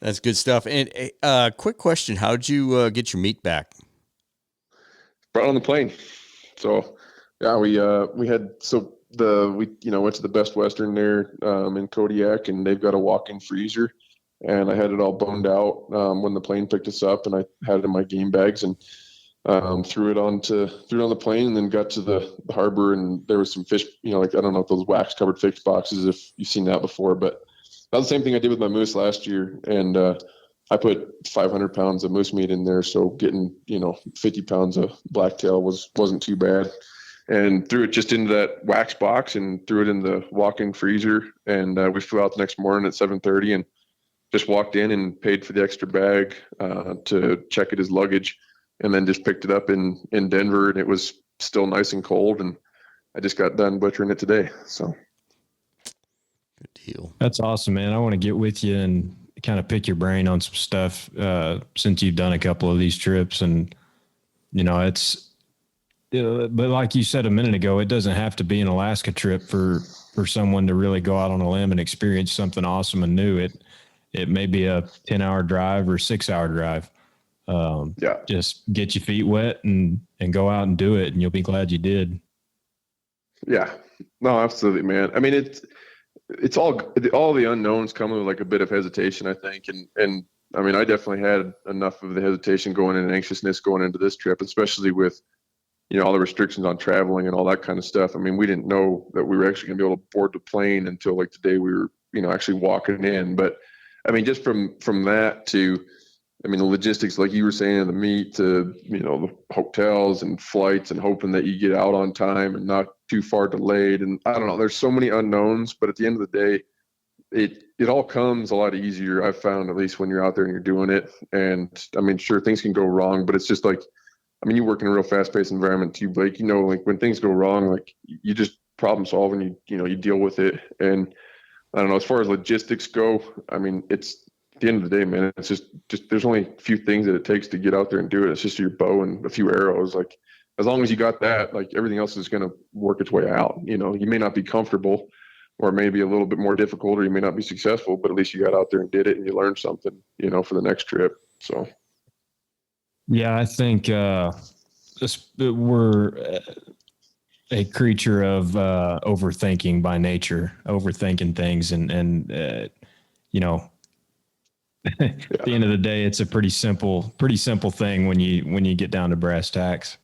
That's good stuff. And quick question: how'd you get your meat back? brought on the plane. So yeah, we had went to the Best Western there in Kodiak, and they've got a walk-in freezer, and I had it all boned out when the plane picked us up, and I had it in my game bags and threw it on the plane, and then got to the harbor, and there was some fish, like, I don't know if those wax covered fish boxes, if you've seen that before, but that was the same thing I did with my moose last year. And I put 500 pounds of moose meat in there. So getting, 50 pounds of blacktail wasn't too bad, and threw it just into that wax box and threw it in the walk-in freezer. And we flew out the next morning at 7:30 and just walked in and paid for the extra bag to check it as luggage, and then just picked it up in Denver, and it was still nice and cold. And I just got done butchering it today. So good deal. That's awesome, man. I want to get with you and kind of pick your brain on some stuff since you've done a couple of these trips. And, but like you said a minute ago, it doesn't have to be an Alaska trip for someone to really go out on a limb and experience something awesome and new. It may be a 10-hour drive or 6-hour drive. Just get your feet wet and go out and do it, and you'll be glad you did. Yeah, no, absolutely, man. I mean, it's all the unknowns come with like a bit of hesitation, I think. And I mean, I definitely had enough of the hesitation going in and anxiousness going into this trip, especially with, all the restrictions on traveling and all that kind of stuff. I mean, we didn't know that we were actually going to be able to board the plane until like the day we were, actually walking in. But I mean, just from that to, I mean, the logistics, like you were saying, the meat to, the hotels and flights and hoping that you get out on time and not too far delayed. And I don't know, there's so many unknowns, but at the end of the day, it all comes a lot easier, I've found, at least when you're out there and you're doing it. And I mean, sure, things can go wrong, but it's just like, I mean, you work in a real fast paced environment too, Blake, like when things go wrong, like you just problem solve and you deal with it. And I don't know, as far as logistics go, I mean, it's, at the end of the day, man, it's just there's only a few things that it takes to get out there and do it. It's just your bow and a few arrows. Like, as long as you got that, like, everything else is going to work its way out. You may not be comfortable, or maybe a little bit more difficult, or you may not be successful, but at least you got out there and did it, and you learned something, for the next trip. So, yeah, I think we're a creature of overthinking by nature, overthinking things, and at the end of the day, it's a pretty simple thing when you get down to brass tacks.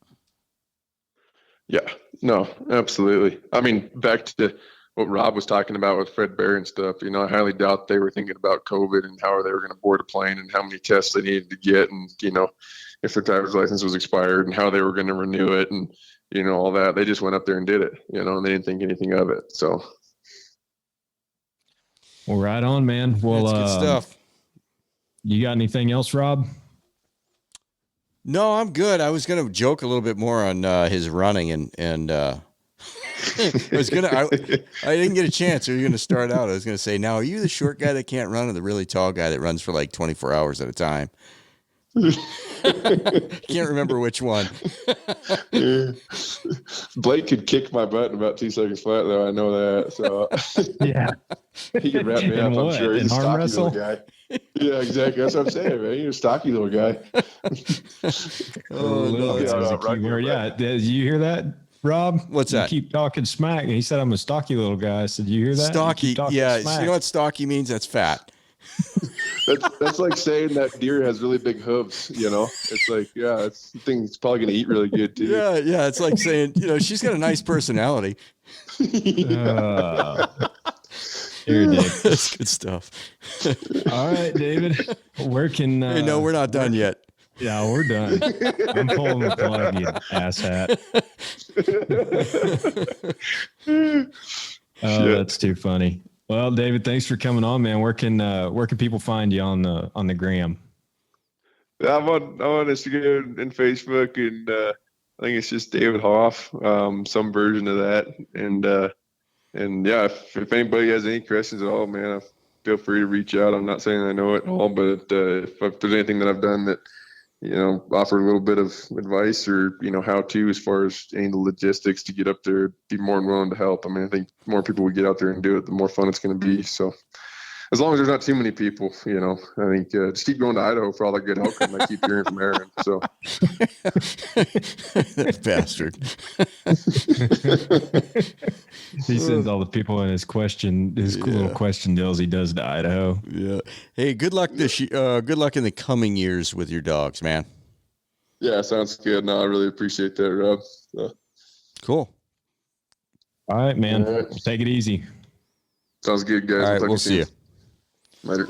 Yeah, no, absolutely. I mean, back to what Rob was talking about with Fred Bear and stuff, I highly doubt they were thinking about COVID and how they were going to board a plane and how many tests they needed to get, and, if their driver's license was expired and how they were going to renew it, and, all that. They just went up there and did it, and they didn't think anything of it. So. Well, right on, man. Well, that's good stuff. You got anything else, Rob? No, I'm good. I was going to joke a little bit more on his running, and I didn't get a chance. We were going to start out. I was going to say, now, are you the short guy that can't run, or the really tall guy that runs for like 24 hours at a time? Can't remember which one. Blake could kick my butt in about 2 seconds flat, though. I know that. So yeah, he could wrap me up. I'm sure. He's a stocky little guy. Yeah, exactly. That's what I'm saying, man. You're a stocky little guy. Yeah, did you hear that, Rob? What's that? You keep talking smack. And he said, "I'm a stocky little guy." I said, "You hear that?" Stocky. Yeah. Smack. You know what stocky means? That's fat. That's like saying that deer has really big hooves. It's like, yeah, it's probably going to eat really good too. Yeah. It's like saying, she's got a nice personality. Here, Dave. That's good stuff. All right, David. Where can? Hey, no, we're not done yet. Yeah, we're done. I'm pulling the plug, you asshat. Oh, that's too funny. Well, David, thanks for coming on, man. Where can people find you on the gram? I'm on Instagram and Facebook, and I think it's just David Hoff, some version of that. And yeah, if anybody has any questions at all, man, feel free to reach out. I'm not saying I know it all, but if there's anything that I've done that offer a little bit of advice or, how to, as far as any of the logistics to get up there, be more than willing to help. I mean, I think the more people we get out there and do it, the more fun it's going to be. So as long as there's not too many people, I think just keep going to Idaho for all that good outcome I keep hearing from Aaron. So that bastard. He sends all the people in his little question deals he does to Idaho. Yeah. Hey, good luck good luck in the coming years with your dogs, man. Yeah, sounds good. No, I really appreciate that, Rob. Cool. All right, man. Take it easy. Sounds good, guys. All right, we'll see you. Later.